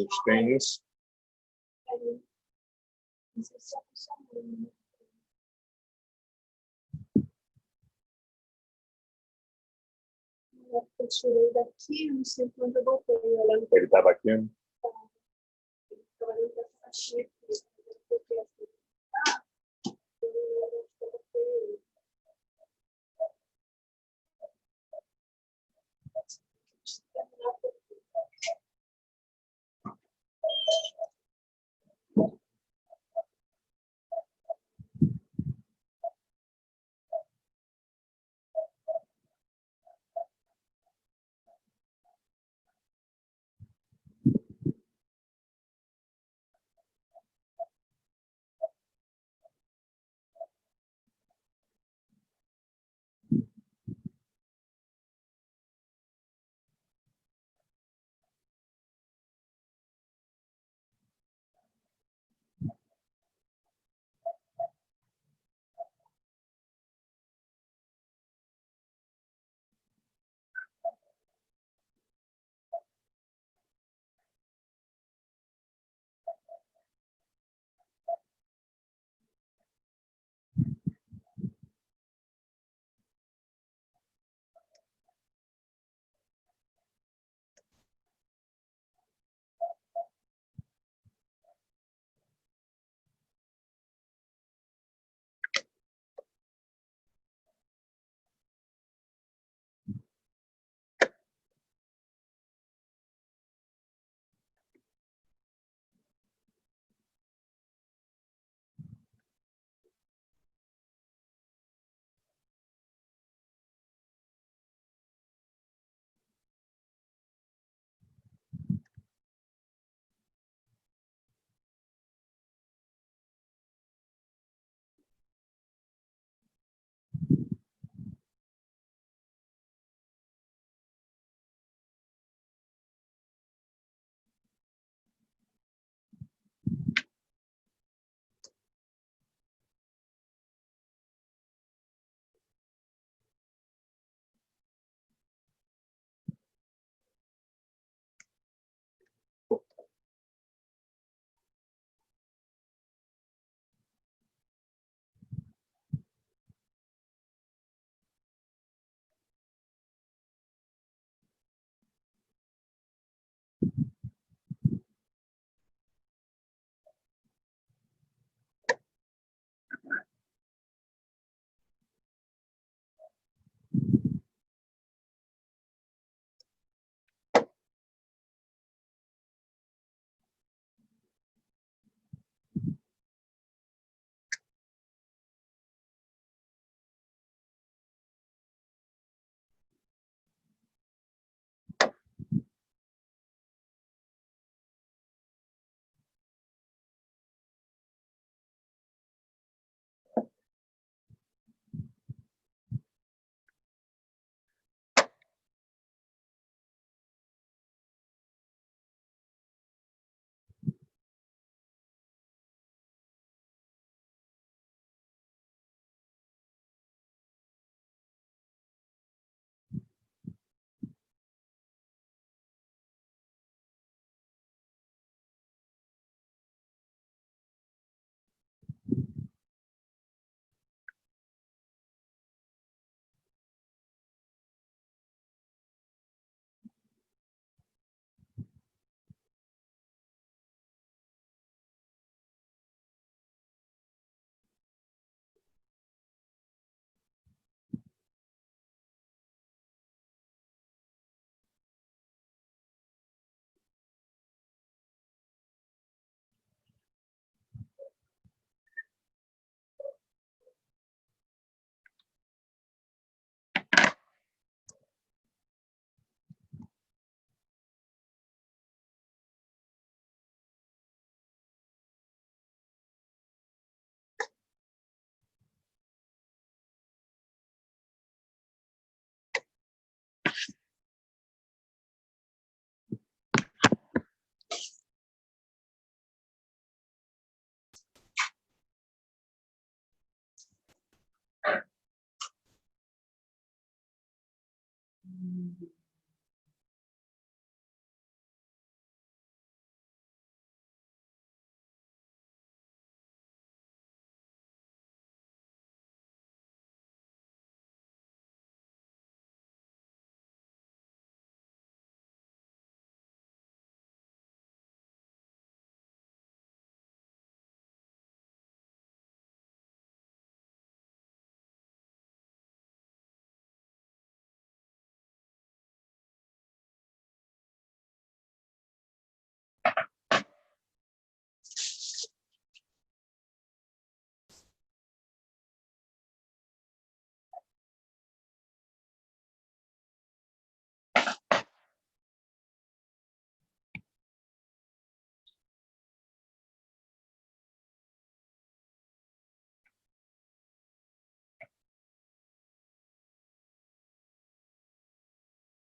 Os tênis. Eu tirei daqui, não sei quando eu botei. Ele estava aqui?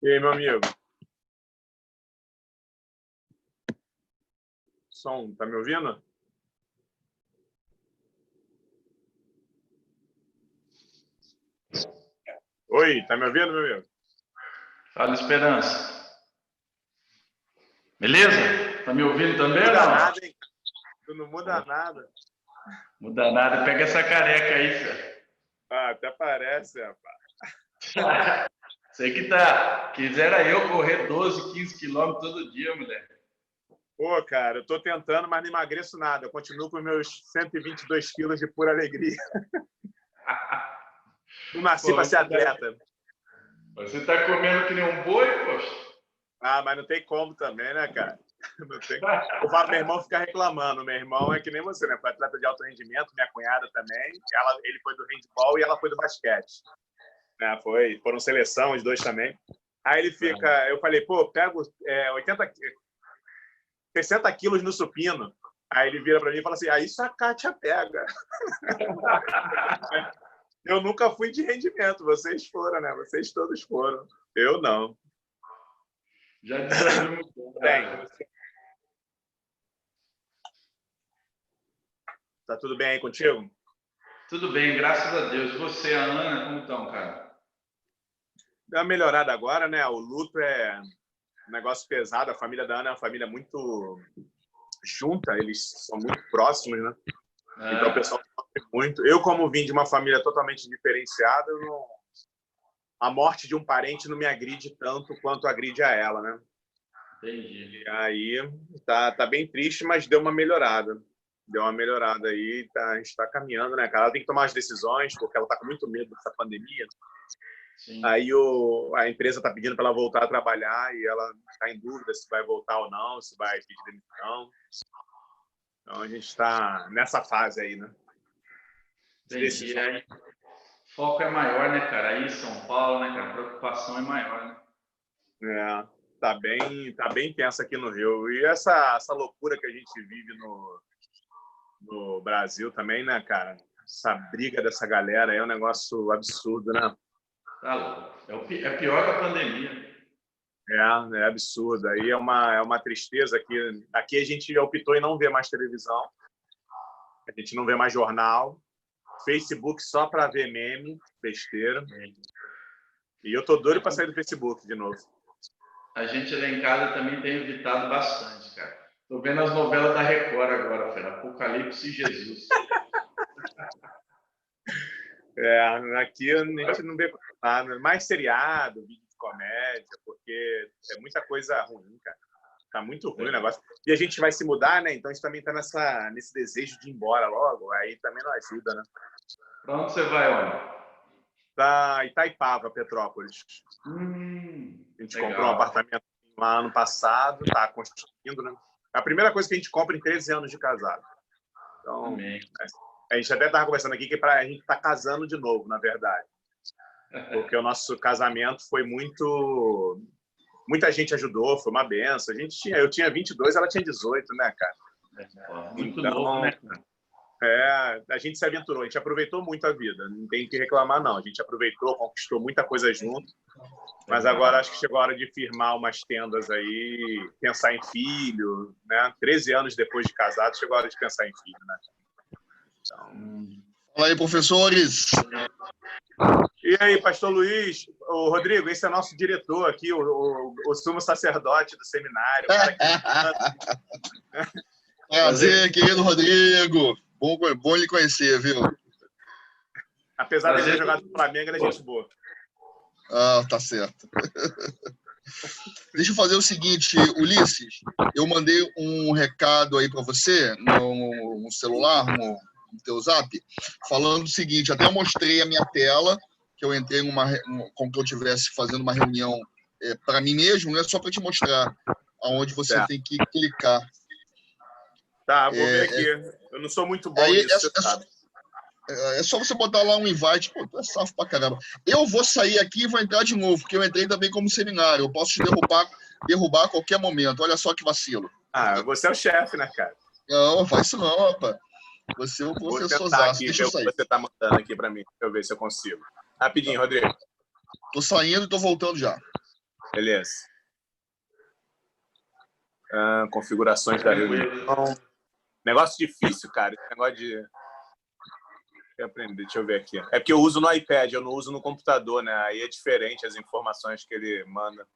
E aí, meu amigo? Som, tá me ouvindo? Oi, tá me ouvindo, meu amigo? Fala, Esperança. Beleza? Tá me ouvindo também ou Não muda não? nada, hein? Tu não muda nada. Muda nada. Pega essa careca aí, filho. Ah, até parece, rapaz. Sei que tá. Quisera eu correr 12, 15 quilômetros todo dia, mulher. Pô, cara, eu tô tentando, mas não emagreço nada. Eu continuo com meus 122 quilos de pura alegria. Não nasci para ser atleta. Você tá comendo que nem um boi, poxa? Ah, mas não tem como também, né, cara? Não tem. Eu falo, meu irmão fica reclamando. Meu irmão é que nem você, né? Foi atleta de alto rendimento, minha cunhada também. Ele foi do handball e ela foi do basquete. Né? Foram seleção, os dois também. Aí ele fica... Eu falei, pô, pego 60 quilos no supino. Aí ele vira para mim e fala assim, isso a Kátia pega. Eu nunca fui de rendimento. Vocês foram, né? Vocês todos foram. Eu não. Já desanimo. Tem. Tá tudo bem aí contigo? Tudo bem, graças a Deus. Você, a Ana, como estão, cara? Deu uma melhorada agora, né? O luto é um negócio pesado. A família da Ana é uma família muito junta. Eles são muito próximos, né? Então o pessoal sofre muito. Eu, como vim de uma família totalmente diferenciada, a morte de um parente não me agride tanto quanto agride a ela, né? Entendi. E aí tá bem triste, mas deu uma melhorada. Deu uma melhorada aí, a gente está caminhando, né, cara? Ela tem que tomar as decisões, porque ela está com muito medo dessa pandemia. Sim. Aí a empresa está pedindo para ela voltar a trabalhar e ela está em dúvida se vai voltar ou não, se vai pedir demissão. Então a gente está nessa fase aí, né? Entendi. Aí, o foco é maior, né, cara? Aí São Paulo, né, cara? A preocupação é maior, né? É, tá bem tensa aqui no Rio. E essa loucura que a gente vive no Brasil também, né, cara? Essa briga dessa galera é um negócio absurdo, né? Tá louco. É pior que a pandemia. É absurdo. Aí é uma tristeza que aqui a gente optou em não ver mais televisão, a gente não vê mais jornal, Facebook só para ver meme, besteira. E eu tô doido para sair do Facebook de novo. A gente lá em casa também tem evitado bastante, cara. Tô vendo as novelas da Record agora, filho. Apocalipse e Jesus. Aqui a gente não vê nada. Mais seriado, vídeo de comédia, porque é muita coisa ruim, cara. Tá muito ruim o negócio. E a gente vai se mudar, né? Então a gente também tá nesse desejo de ir embora logo. Aí também não ajuda, né? Pra onde você vai, homem? Tá Itaipava, Petrópolis. A gente comprou um apartamento lá ano passado, tá construindo, né? É a primeira coisa que a gente compra em 13 anos de casado. Então, a gente até estava conversando aqui que a gente tá casando de novo, na verdade. Porque o nosso casamento foi muito... Muita gente ajudou, foi uma benção. Eu tinha 22, ela tinha 18, né, cara? Muito novo, né, cara? A gente se aventurou, a gente aproveitou muito a vida. Não tem que reclamar, não. A gente aproveitou, conquistou muita coisa junto. Mas agora acho que chegou a hora de firmar umas tendas aí, pensar em filho, né? 13 anos depois de casado, chegou a hora de pensar em filho, né? Então... Fala aí, professores! E aí, pastor Luiz? Ô, Rodrigo, esse é nosso diretor aqui, o sumo sacerdote do seminário. Prazer, querido Rodrigo. Bom lhe conhecer, viu? Apesar de ter jogado no Flamengo, ele é gente boa. Ah, tá certo. Deixa eu fazer o seguinte, Ulisses. Eu mandei um recado aí para você no celular, no teu zap, falando o seguinte, até eu mostrei a minha tela, que eu entrei como que eu estivesse fazendo uma reunião para mim mesmo, né? Só para te mostrar aonde você tem que clicar. Tá, vou ver aqui. Eu não sou muito bom nisso, você sabe. É só você botar lá um invite. Pô, tu é safo pra caramba. Eu vou sair aqui e vou entrar de novo, porque eu entrei também como seminário. Eu posso te derrubar a qualquer momento. Olha só que vacilo. Ah, você é o chefe, né, cara? Não, faz isso não, rapaz. Você é o professorzaço. Deixa eu sair. Você tá mandando aqui pra mim. Deixa eu ver se eu consigo. Rapidinho, Rodrigo. Tô saindo e tô voltando já. Beleza. Configurações da reunião. Negócio difícil, cara. Esse negócio de... aprender, deixa eu ver aqui. É porque eu uso no iPad, eu não uso no computador, né? Aí é diferente as informações que ele manda.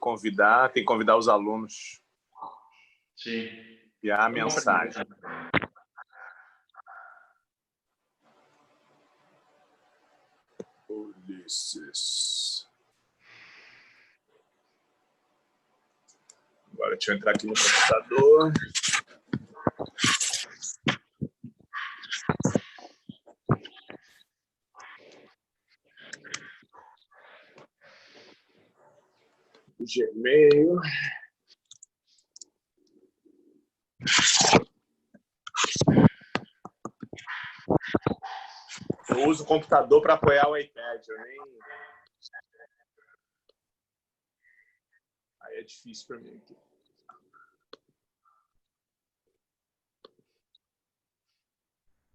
Convidar, tem que convidar os alunos. Sim. E a mensagem. Ulisses. Agora deixa eu entrar aqui no computador. Gmail. Eu uso o computador para apoiar o iPad. Aí é difícil para mim aqui.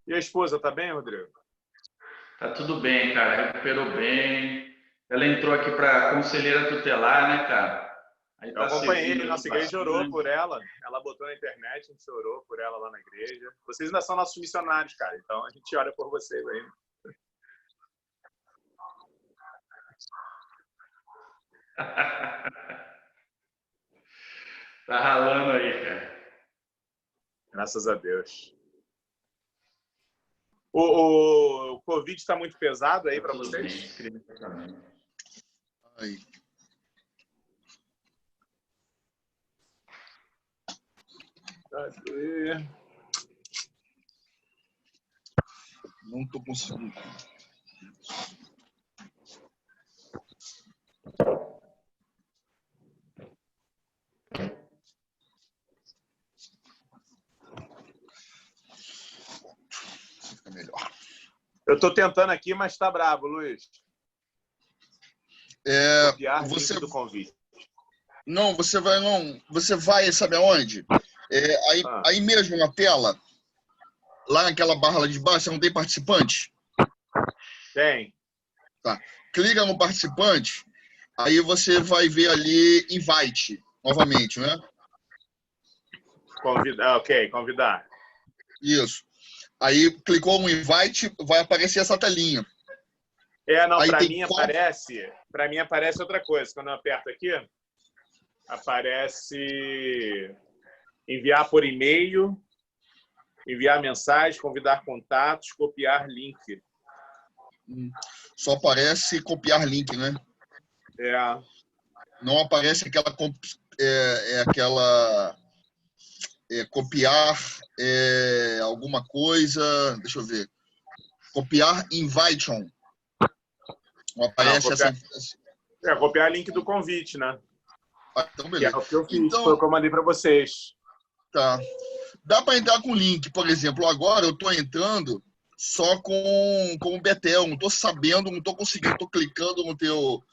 E a esposa, tá bem, Rodrigo? Tá tudo bem, cara. Recuperou bem. Ela entrou aqui para conselheira tutelar, né, cara? Aí eu acompanhei, nossa igreja orou por ela. Ela botou na internet, a gente orou por ela lá na igreja. Vocês ainda são nossos missionários, cara. Então a gente ora por vocês aí. Tá ralando aí, cara. Graças a Deus. O Covid está muito pesado aí para vocês? Aí. Cadê? Não tô conseguindo. Fica melhor. Eu tô tentando aqui, mas tá bravo, Luiz. Copiar link do convite. Não, você vai, sabe aonde? Aí mesmo na tela, lá naquela barra lá de baixo, não tem participante? Tem. Tá. Clica no participante, aí você vai ver ali invite, novamente, né? Convidar, ok, convidar. Isso. Aí clicou no invite, vai aparecer essa telinha. Não, para mim aparece outra coisa. Quando eu aperto aqui, aparece enviar por e-mail, enviar mensagem, convidar contatos, copiar link. Só aparece copiar link, né? Não aparece aquela copiar alguma coisa. Deixa eu ver. Copiar invitation. Não aparece copiar link do convite, né? Então, beleza. Que é o que eu fiz, foi o que eu mandei para vocês. Tá. Dá para entrar com link, por exemplo. Agora eu estou entrando só com o Betel. Não estou sabendo, não estou conseguindo. Estou clicando no teu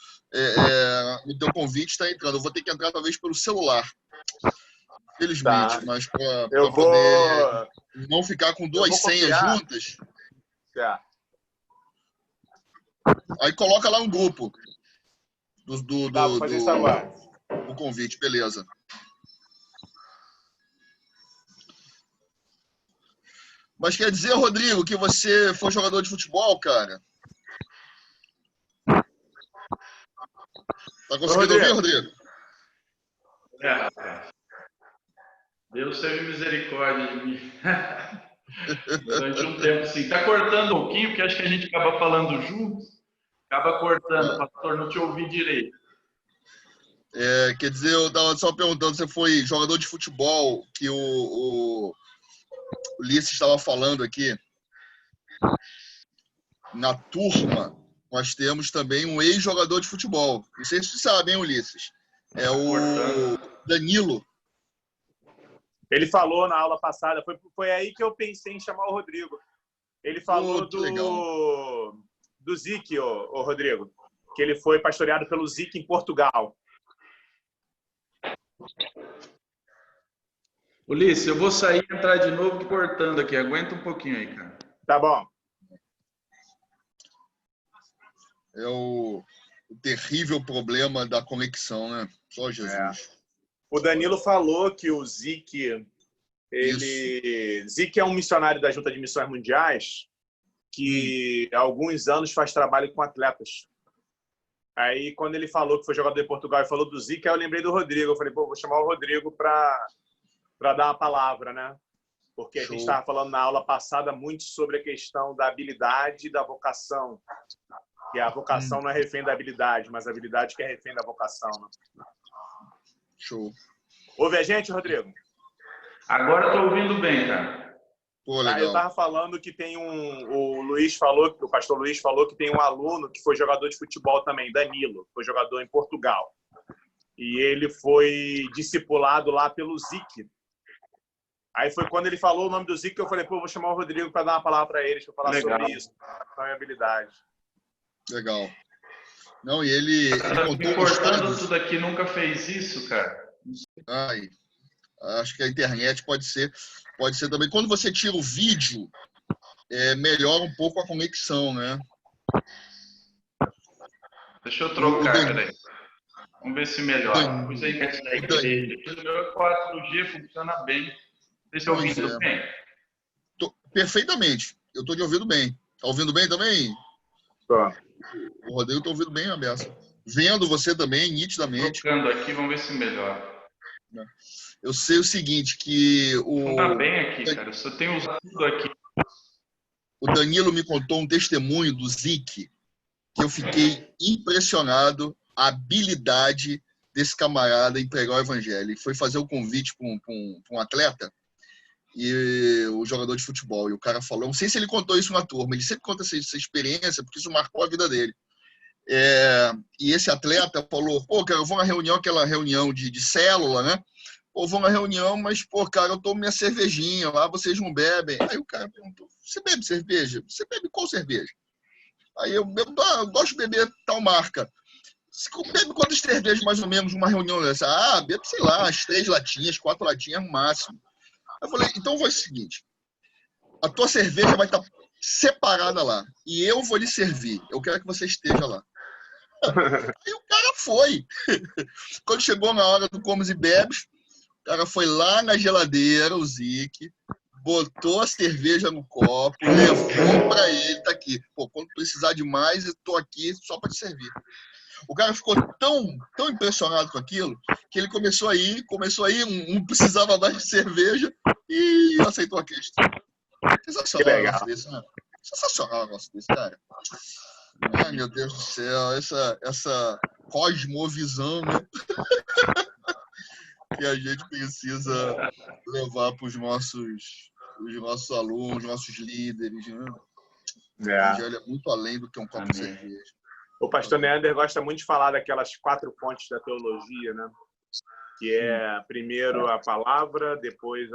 convite, está entrando. Eu vou ter que entrar talvez pelo celular. Felizmente, mas para poder não ficar com duas senhas juntas. Aí coloca lá um grupo vou fazer isso agora. O convite, beleza. Mas quer dizer, Rodrigo, que você foi jogador de futebol, cara? Tá conseguindo ouvir, Rodrigo? Rapaz. Deus teve misericórdia de mim. Durante um tempo, sim. Tá cortando um pouquinho, porque acho que a gente acaba falando junto. Acaba cortando, pastor, não te ouvi direito. Quer dizer, eu estava só perguntando, você foi jogador de futebol, que o Ulisses estava falando aqui. Na turma, nós temos também um ex-jogador de futebol. Não sei se você sabe, hein, Ulisses? É o Danilo. Ele falou na aula passada, foi aí que eu pensei em chamar o Rodrigo. Ele falou do Zic, o Rodrigo, que ele foi pastoreado pelo Zic em Portugal. Ulisses, eu vou sair e entrar de novo cortando aqui. Aguenta um pouquinho aí, cara. Tá bom. É o terrível problema da conexão, né? Só Jesus. O Danilo falou que o Zic, Zic é um missionário da Junta de Missões Mundiais que há alguns anos faz trabalho com atletas. Aí, quando ele falou que foi jogador em Portugal e falou do Zic, eu lembrei do Rodrigo. Eu falei, vou chamar o Rodrigo para dar uma palavra, né? Porque a gente estava falando na aula passada muito sobre a questão da habilidade e da vocação. Que a vocação não é refém da habilidade, mas a habilidade que é refém da vocação. Né? Show. Ouve a gente, Rodrigo? Agora estou ouvindo bem, cara. Pô, legal. Eu estava falando que tem o pastor Luiz falou que tem um aluno que foi jogador de futebol também, Danilo, foi jogador em Portugal. E ele foi discipulado lá pelo Zic. Aí foi quando ele falou o nome do Zic que eu falei, vou chamar o Rodrigo para dar uma palavra para eles, para falar sobre isso, vocação e habilidade. Legal. Não, e ele contou cortando tudo aqui, nunca fez isso, cara. Ai, acho que a internet pode ser também. Quando você tira o vídeo, melhora um pouco a conexão, né? Deixa eu trocar, peraí. Vamos ver se melhora. Pus a internet da igreja. O meu 4G funciona bem. Deixa eu ouvindo bem. Perfeitamente. Eu estou te ouvindo bem. Tá ouvindo bem também? Tá. O Rodrigo está ouvindo bem, aberto. Vendo você também, nitidamente. Trocando aqui, vamos ver se melhora. Eu sei o seguinte, que Não tá bem aqui, cara. Eu só tenho usado tudo aqui. O Danilo me contou um testemunho do Zic, que eu fiquei impressionado a habilidade desse camarada em pregar o evangelho. Ele foi fazer o convite para um atleta, e o jogador de futebol, e o cara falou, não sei se ele contou isso na turma, ele sempre conta essa experiência, porque isso marcou a vida dele. E esse atleta falou, cara, eu vou na reunião, aquela reunião de célula, né? Vou na reunião, mas, cara, eu tomo minha cervejinha lá, vocês não bebem. Aí o cara perguntou, você bebe cerveja? Você bebe qual cerveja? Aí eu gosto de beber tal marca. Você bebe quantas cervejas, mais ou menos, numa reunião dessa? Bebo, sei lá, as 3 latinhas, 4 latinhas no máximo. Eu falei, então vai ser o seguinte, a tua cerveja vai estar separada lá, e eu vou lhe servir. Eu quero que você esteja lá. Aí o cara foi. Quando chegou na hora do comes e bebes, o cara foi lá na geladeira, o Zic, botou a cerveja no copo, levou para ele, tá aqui. Quando precisar de mais, eu tô aqui só para te servir. O cara ficou tão impressionado com aquilo que ele começou a ir, não precisava mais de cerveja e aceitou a questão. Sensacional o negócio desse, né? Sensacional o negócio desse, cara. Ai, meu Deus do céu, essa cosmovisão, né? Que a gente precisa levar para os nossos alunos, nossos líderes, né? O evangelho é muito além do que um copo de cerveja. O pastor Neander gosta muito de falar daquelas 4 fontes da teologia, né? Que é primeiro a palavra, depois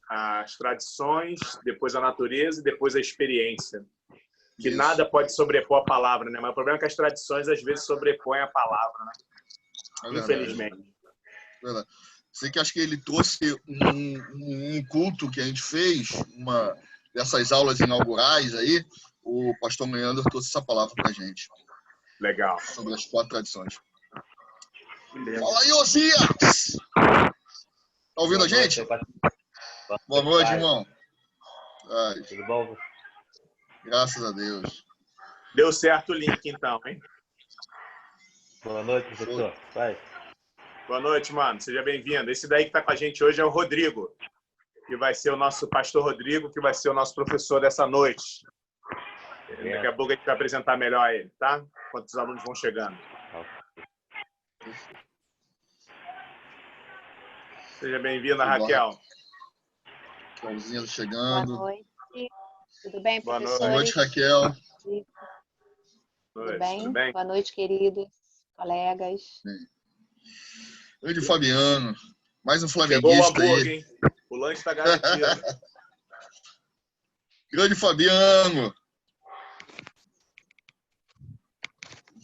as tradições, depois a natureza e depois a experiência. Que nada pode sobrepor a palavra, né? Mas o problema é que as tradições às vezes sobrepõem a palavra, né? Infelizmente. Verdade. Sei que acho que ele trouxe um culto que a gente fez, uma dessas aulas inaugurais aí, o pastor Leandro trouxe essa palavra pra gente. Legal. Sobre as 4 tradições. Fala aí, Osias! Tá ouvindo a gente? Boa noite, irmão. Tudo bom? Graças a Deus. Deu certo o link, então, hein? Boa noite, professor. Vai. Boa noite, mano. Seja bem-vindo. Esse daí que está com a gente hoje é o Rodrigo, que vai ser o nosso pastor Rodrigo, que vai ser o nosso professor dessa noite. Daqui a pouco a gente vai apresentar melhor ele, tá? Enquanto os alunos vão chegando. Seja bem-vinda, Raquel. Raquelzinha chegando. Boa noite. Tudo bem, Boa professores? Boa noite, Raquel. Tudo bem? Boa noite, queridos colegas. Grande Fabiano. Mais um Chegou o flamenguista hambúrguer, aí. hein? O lanche está garantido. Grande Fabiano.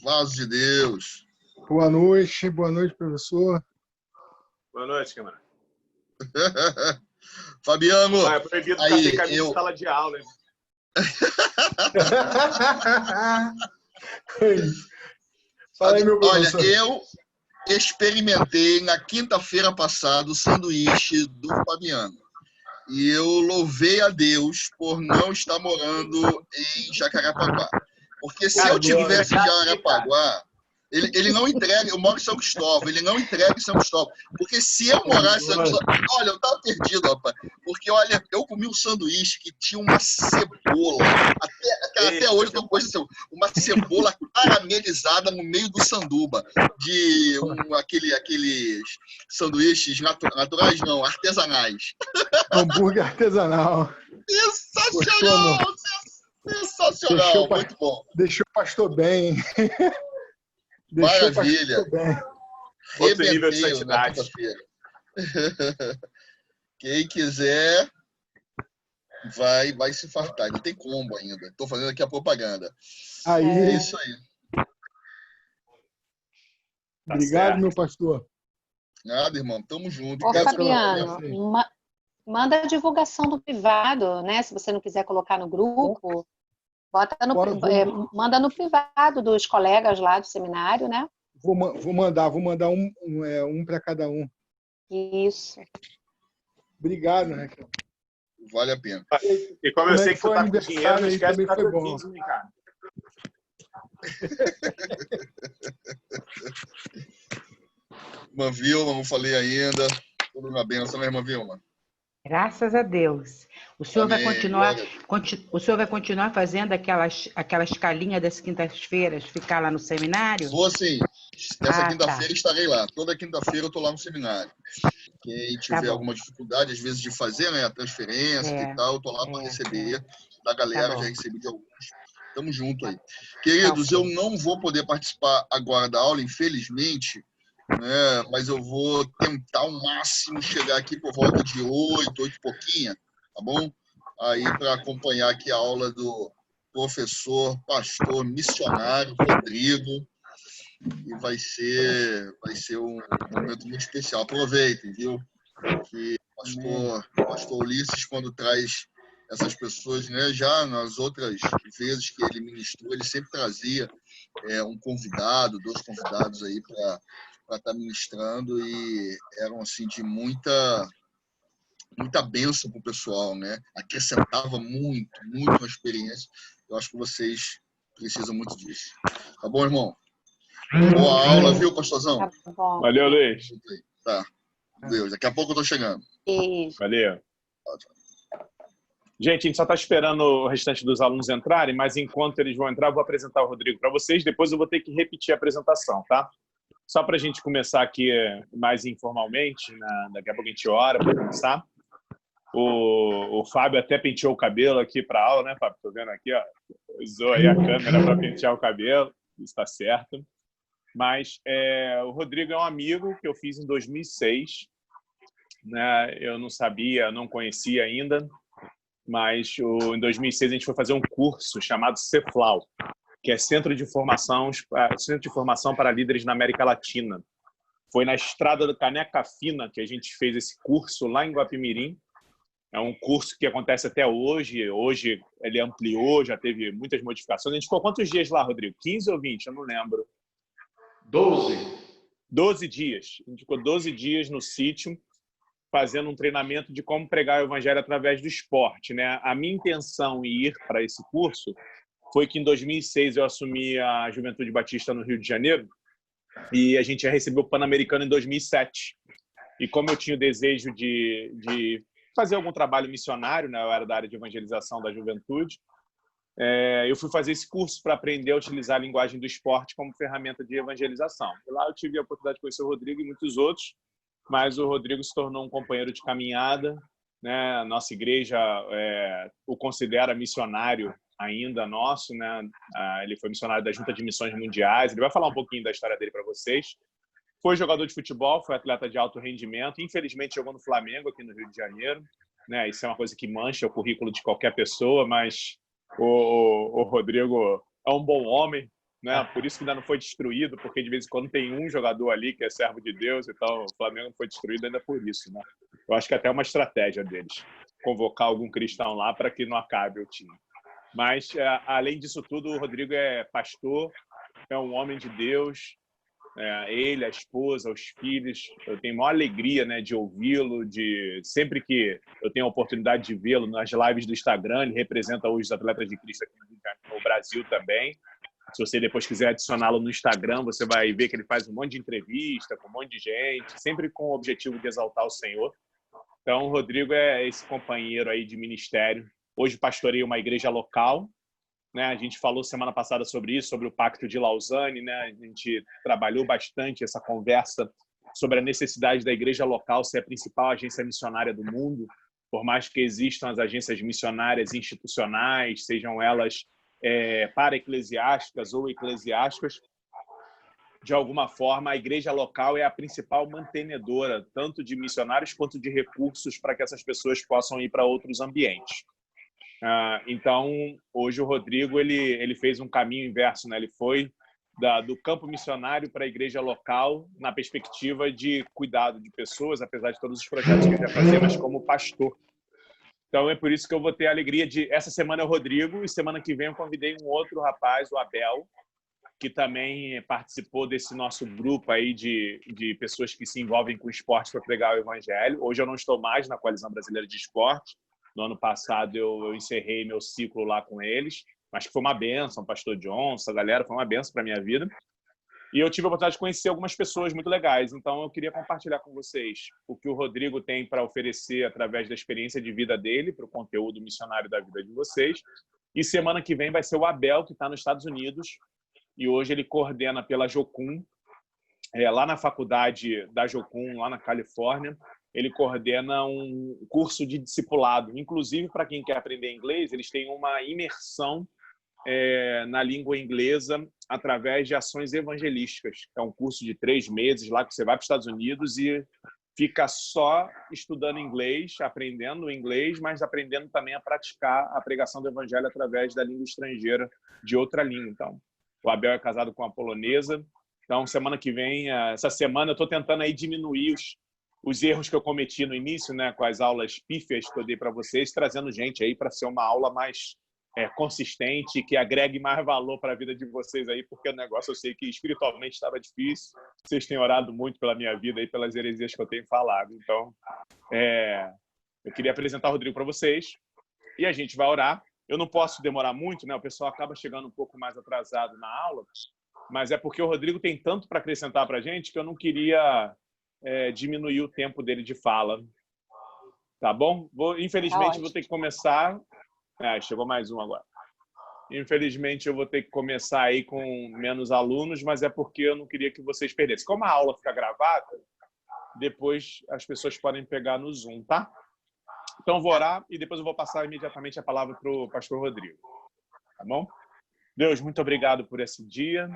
Vaso de Deus. Boa noite, professor. Boa noite, camarada. Fabiano. É proibido ficar sem camisa de sala de aula, hein? Fala aí, meu professor. Olha, eu experimentei na quinta-feira passada o sanduíche do Fabiano. E eu louvei a Deus por não estar morando em Jacarepaguá. Porque se eu tivesse em Jacarepaguá, ele não entrega, eu moro em São Cristóvão, ele não entrega em São Cristóvão. Porque se eu morasse em São Cristóvão, olha, eu tava perdido, rapaz. Porque, olha, eu comi um sanduíche que tinha uma cebola, até hoje eu tô com coisa, uma cebola caramelizada no meio do sanduba, de aqueles sanduíches naturais, não, artesanais. Hambúrguer artesanal. Sensacional! Sensacional, muito bom. Deixou o pastor bem. Maravilha. Outro nível de santidade. Quem quiser vai se fartar. Não tem combo ainda. Estou fazendo aqui a propaganda. Aí. É isso aí. Obrigado, meu pastor. Nada, irmão. Tamo junto. Ô, Fabiano, manda a divulgação do privado, né? Se você não quiser colocar no grupo, manda no privado dos colegas lá do seminário, né? Vou mandar um para cada um. Isso. Obrigado, Raquel. Vale a pena. E como eu sei que tu tá com dinheiro, não esquece de ficar com cara. Irmã Vilma, não falei ainda. Tudo na benção, né, irmã Vilma? Graças a Deus. O senhor vai continuar fazendo aquelas escalinhas das quintas-feiras, ficar lá no seminário? Vou sim. Essa quinta-feira estarei lá. Toda quinta-feira eu estou lá no seminário. Quem tiver alguma dificuldade, às vezes, de fazer, né, a transferência e tal, eu estou lá para receber da galera, já recebi de alguns. Tamo junto aí. Queridos, eu não vou poder participar agora da aula, infelizmente, né, mas eu vou tentar ao máximo chegar aqui por volta de 8 e pouquinho, tá bom? Aí para acompanhar aqui a aula do professor, pastor, missionário Rodrigo, e vai ser um momento muito especial. Aproveitem, viu? Que pastor Ulisses, quando traz essas pessoas, né, já nas outras vezes que ele ministrou, ele sempre trazia um convidado, 2 convidados aí para estar ministrando, e eram assim de muita bênção para o pessoal, né? Acrescentava muito na experiência. Eu acho que vocês precisam muito disso. Tá bom, irmão? Boa aula, viu, pastorzão? Tá bom. Valeu, Luiz. Tá. Deus, daqui a pouco eu tô chegando. Beijo. Valeu. Gente, a gente só está esperando o restante dos alunos entrarem, mas enquanto eles vão entrar, eu vou apresentar o Rodrigo para vocês. Depois eu vou ter que repetir a apresentação, tá? Só para a gente começar aqui mais informalmente, né? Daqui a pouco a gente ora para começar. O Fábio até penteou o cabelo aqui para a aula, né, Fábio? Estou vendo aqui, ó. Usou aí a câmera para pentear o cabelo. Isso está certo. Mas o Rodrigo é um amigo que eu fiz em 2006. Né? Eu não sabia, não conhecia ainda. Mas em 2006 a gente foi fazer um curso chamado CEFLAU, que é Centro de Formação para Líderes na América Latina. Foi na estrada do Caneca Fina que a gente fez esse curso lá em Guapimirim. É um curso que acontece até hoje. Hoje ele ampliou, já teve muitas modificações. A gente ficou quantos dias lá, Rodrigo? 15 ou 20? Eu não lembro. 12. 12 dias. A gente ficou 12 dias no sítio, fazendo um treinamento de como pregar o evangelho através do esporte, né? A minha intenção em ir para esse curso foi que em 2006 eu assumi a Juventude Batista no Rio de Janeiro e a gente ia receber o Pan-Americano em 2007. E como eu tinha o desejo de fazer algum trabalho missionário, né? Eu era da área de evangelização da juventude, eu fui fazer esse curso para aprender a utilizar a linguagem do esporte como ferramenta de evangelização. E lá eu tive a oportunidade de conhecer o Rodrigo e muitos outros, mas o Rodrigo se tornou um companheiro de caminhada, né? A nossa igreja o considera missionário ainda nosso, né? Ele foi missionário da Junta de Missões Mundiais. Ele vai falar um pouquinho da história dele para vocês. Foi jogador de futebol, foi atleta de alto rendimento. Infelizmente jogou no Flamengo aqui no Rio de Janeiro, né? Isso é uma coisa que mancha o currículo de qualquer pessoa, mas o Rodrigo é um bom homem, né? Por isso que ainda não foi destruído, porque de vez em quando tem um jogador ali que é servo de Deus, então o Flamengo não foi destruído ainda por isso, né? Eu acho que até é uma estratégia deles, convocar algum cristão lá para que não acabe o time. Mas, além disso tudo, o Rodrigo é pastor, é um homem de Deus, ele, a esposa, os filhos. Eu tenho a maior alegria, né, de ouvi-lo, sempre que eu tenho a oportunidade de vê-lo nas lives do Instagram. Ele representa hoje os atletas de Cristo aqui no Brasil também. Se você depois quiser adicioná-lo no Instagram, você vai ver que ele faz um monte de entrevista com um monte de gente, sempre com o objetivo de exaltar o Senhor. Então, o Rodrigo é esse companheiro aí de ministério. Hoje pastoreia uma igreja local, né? A gente falou semana passada sobre isso, sobre o Pacto de Lausanne, né? A gente trabalhou bastante essa conversa sobre a necessidade da igreja local ser a principal agência missionária do mundo, por mais que existam as agências missionárias institucionais, sejam elas para-eclesiásticas ou eclesiásticas, de alguma forma, a igreja local é a principal mantenedora, tanto de missionários quanto de recursos para que essas pessoas possam ir para outros ambientes. Então, hoje o Rodrigo ele fez um caminho inverso, né? Ele foi do campo missionário para a igreja local na perspectiva de cuidado de pessoas, apesar de todos os projetos que ele já fazia, mas como pastor. Então, é por isso que eu vou ter a alegria de... Essa semana é o Rodrigo e semana que vem eu convidei um outro rapaz, o Abel, que também participou desse nosso grupo aí de pessoas que se envolvem com esporte para pregar o evangelho. Hoje eu não estou mais na Coalizão Brasileira de Esporte. No ano passado eu encerrei meu ciclo lá com eles, mas que foi uma bênção, pastor John, essa galera, foi uma bênção para a minha vida. E eu tive a oportunidade de conhecer algumas pessoas muito legais, então eu queria compartilhar com vocês o que o Rodrigo tem para oferecer através da experiência de vida dele, para o conteúdo missionário da vida de vocês. E semana que vem vai ser o Abel, que está nos Estados Unidos, e hoje ele coordena pela Jocum, lá na faculdade da Jocum, lá na Califórnia. Ele coordena um curso de discipulado. Inclusive, para quem quer aprender inglês, eles têm uma imersão na língua inglesa através de ações evangelísticas. É um curso de 3 meses lá que você vai para os Estados Unidos e fica só estudando inglês, aprendendo inglês, mas aprendendo também a praticar a pregação do evangelho através da língua estrangeira, de outra língua. Então, o Abel é casado com uma polonesa. Então, semana que vem, essa semana, eu estou tentando aí diminuir os erros que eu cometi no início, né, com as aulas pífias que eu dei para vocês, trazendo gente aí para ser uma aula mais consistente, que agregue mais valor para a vida de vocês aí, porque o negócio eu sei que espiritualmente estava difícil. Vocês têm orado muito pela minha vida e pelas heresias que eu tenho falado. Então, eu queria apresentar o Rodrigo para vocês e a gente vai orar. Eu não posso demorar muito, né? O pessoal acaba chegando um pouco mais atrasado na aula, mas é porque o Rodrigo tem tanto para acrescentar para a gente que eu não queria diminuir o tempo dele de fala. Tá bom? Infelizmente, vou ter que começar... chegou mais um agora. Infelizmente, eu vou ter que começar aí com menos alunos, mas é porque eu não queria que vocês perdessem. Como a aula fica gravada, depois as pessoas podem pegar no Zoom, tá? Então, eu vou orar e depois eu vou passar imediatamente a palavra para o pastor Rodrigo. Tá bom? Deus, muito obrigado por esse dia.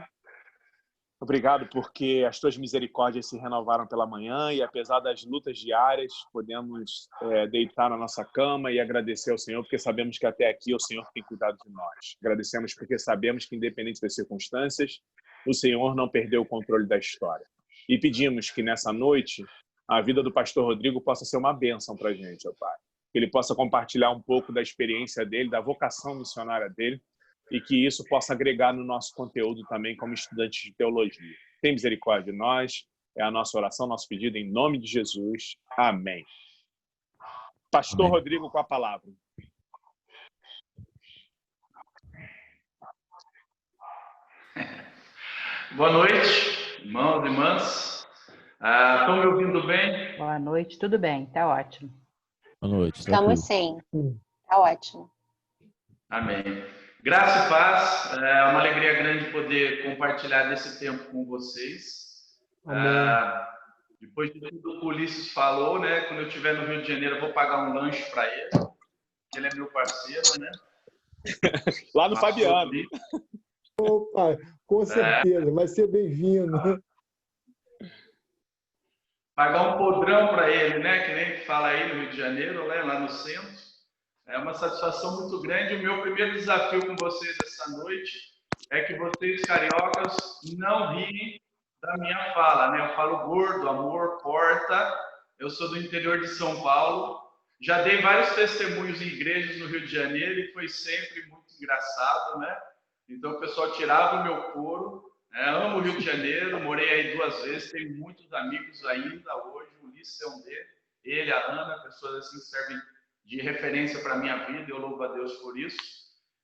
Obrigado porque as tuas misericórdias se renovaram pela manhã e, apesar das lutas diárias, podemos deitar na nossa cama e agradecer ao Senhor, porque sabemos que até aqui o Senhor tem cuidado de nós. Agradecemos porque sabemos que, independente das circunstâncias, o Senhor não perdeu o controle da história. E pedimos que, nessa noite, a vida do pastor Rodrigo possa ser uma bênção para a gente, ó Pai. Que ele possa compartilhar um pouco da experiência dele, da vocação missionária dele, e que isso possa agregar no nosso conteúdo também como estudantes de teologia. Tem misericórdia de nós, é a nossa oração, nosso pedido, em nome de Jesus. Amém. Pastor Amém. Rodrigo, com a palavra. Boa noite. Irmãos e irmãs, estão me ouvindo bem? Boa noite, tudo bem, tá ótimo. Boa noite. Estamos sim. Tá ótimo. Amém. Graça e paz. É uma alegria grande poder compartilhar desse tempo com vocês. Depois de tudo que o Ulisses falou, né? Quando eu estiver no Rio de Janeiro, eu vou pagar um lanche para ele. Ele é meu parceiro, né? Lá no Fabiano. Opa, com certeza, vai ser bem-vindo. Pagar um podrão para ele, né? Que nem fala aí no Rio de Janeiro, né? Lá no centro. É uma satisfação muito grande. O meu primeiro desafio com vocês essa noite é que vocês, cariocas, não riem da minha fala, né? Eu falo gordo, amor, porta. Eu sou do interior de São Paulo. Já dei vários testemunhos em igrejas no Rio de Janeiro e foi sempre muito engraçado, né? Então o pessoal tirava o meu couro. Amo o Rio de Janeiro, morei aí 2 vezes, tenho muitos amigos ainda hoje. O Ulisses é um deles, ele, a Ana, pessoas assim que servem de referência para a minha vida, eu louvo a Deus por isso.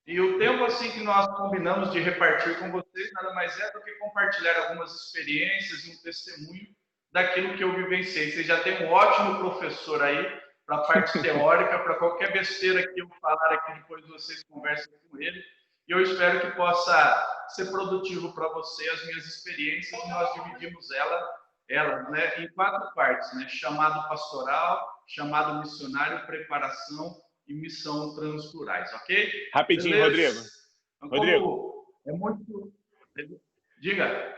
E o tempo assim que nós combinamos de repartir com vocês nada mais é do que compartilhar algumas experiências e um testemunho daquilo que eu vivenciei. Vocês já têm um ótimo professor aí para a parte teórica, para qualquer besteira que eu falar aqui, depois vocês conversem com ele. E eu espero que possa ser produtivo para você as minhas experiências, e nós dividimos elas, né, em 4 partes, né? Chamado pastoral, chamado missionário, preparação e missão transplurais, ok? Rapidinho, Beleza? Rodrigo. É muito... Diga.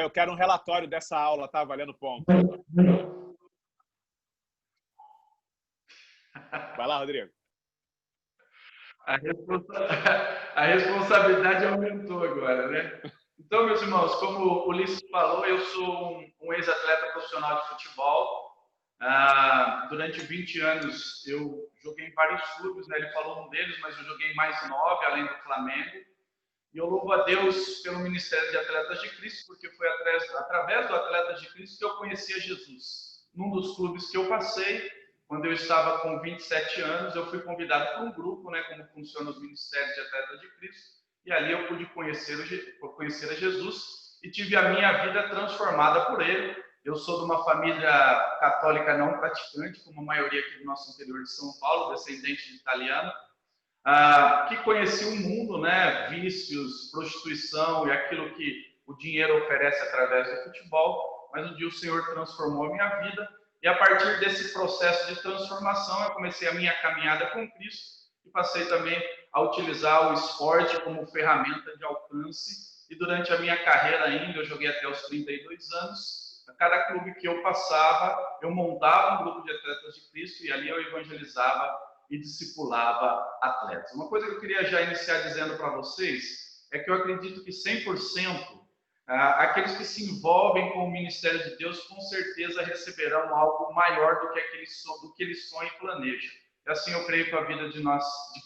Eu quero um relatório dessa aula, tá? Valendo ponto. Vai lá, Rodrigo. A responsabilidade aumentou agora, né? Então, meus irmãos, como o Ulisses falou, eu sou um ex-atleta profissional de futebol. Durante 20 anos eu joguei em vários clubes, né? Ele falou um deles, mas eu joguei mais 9, além do Flamengo. E eu louvo a Deus pelo Ministério de Atletas de Cristo, porque foi através do Atletas de Cristo que eu conheci a Jesus. Num dos clubes que eu passei, quando eu estava com 27 anos, eu fui convidado por um grupo, né, como funcionam os Ministérios de Atletas de Cristo, e ali eu pude conhecer a Jesus e tive a minha vida transformada por ele. Eu sou de uma família católica não praticante, como a maioria aqui do nosso interior de São Paulo, descendente de italiano, que conheci o mundo, né, vícios, prostituição e aquilo que o dinheiro oferece através do futebol, mas um dia o Senhor transformou a minha vida. E a partir desse processo de transformação, eu comecei a minha caminhada com Cristo e passei também a utilizar o esporte como ferramenta de alcance. E durante a minha carreira ainda, eu joguei até os 32 anos, a cada clube que eu passava, eu montava um grupo de atletas de Cristo e ali eu evangelizava e discipulava atletas. Uma coisa que eu queria já iniciar dizendo para vocês é que eu acredito que 100% aqueles que se envolvem com o ministério de Deus, com certeza receberão algo maior do que eles sonham e planejam. E assim eu creio com a vida de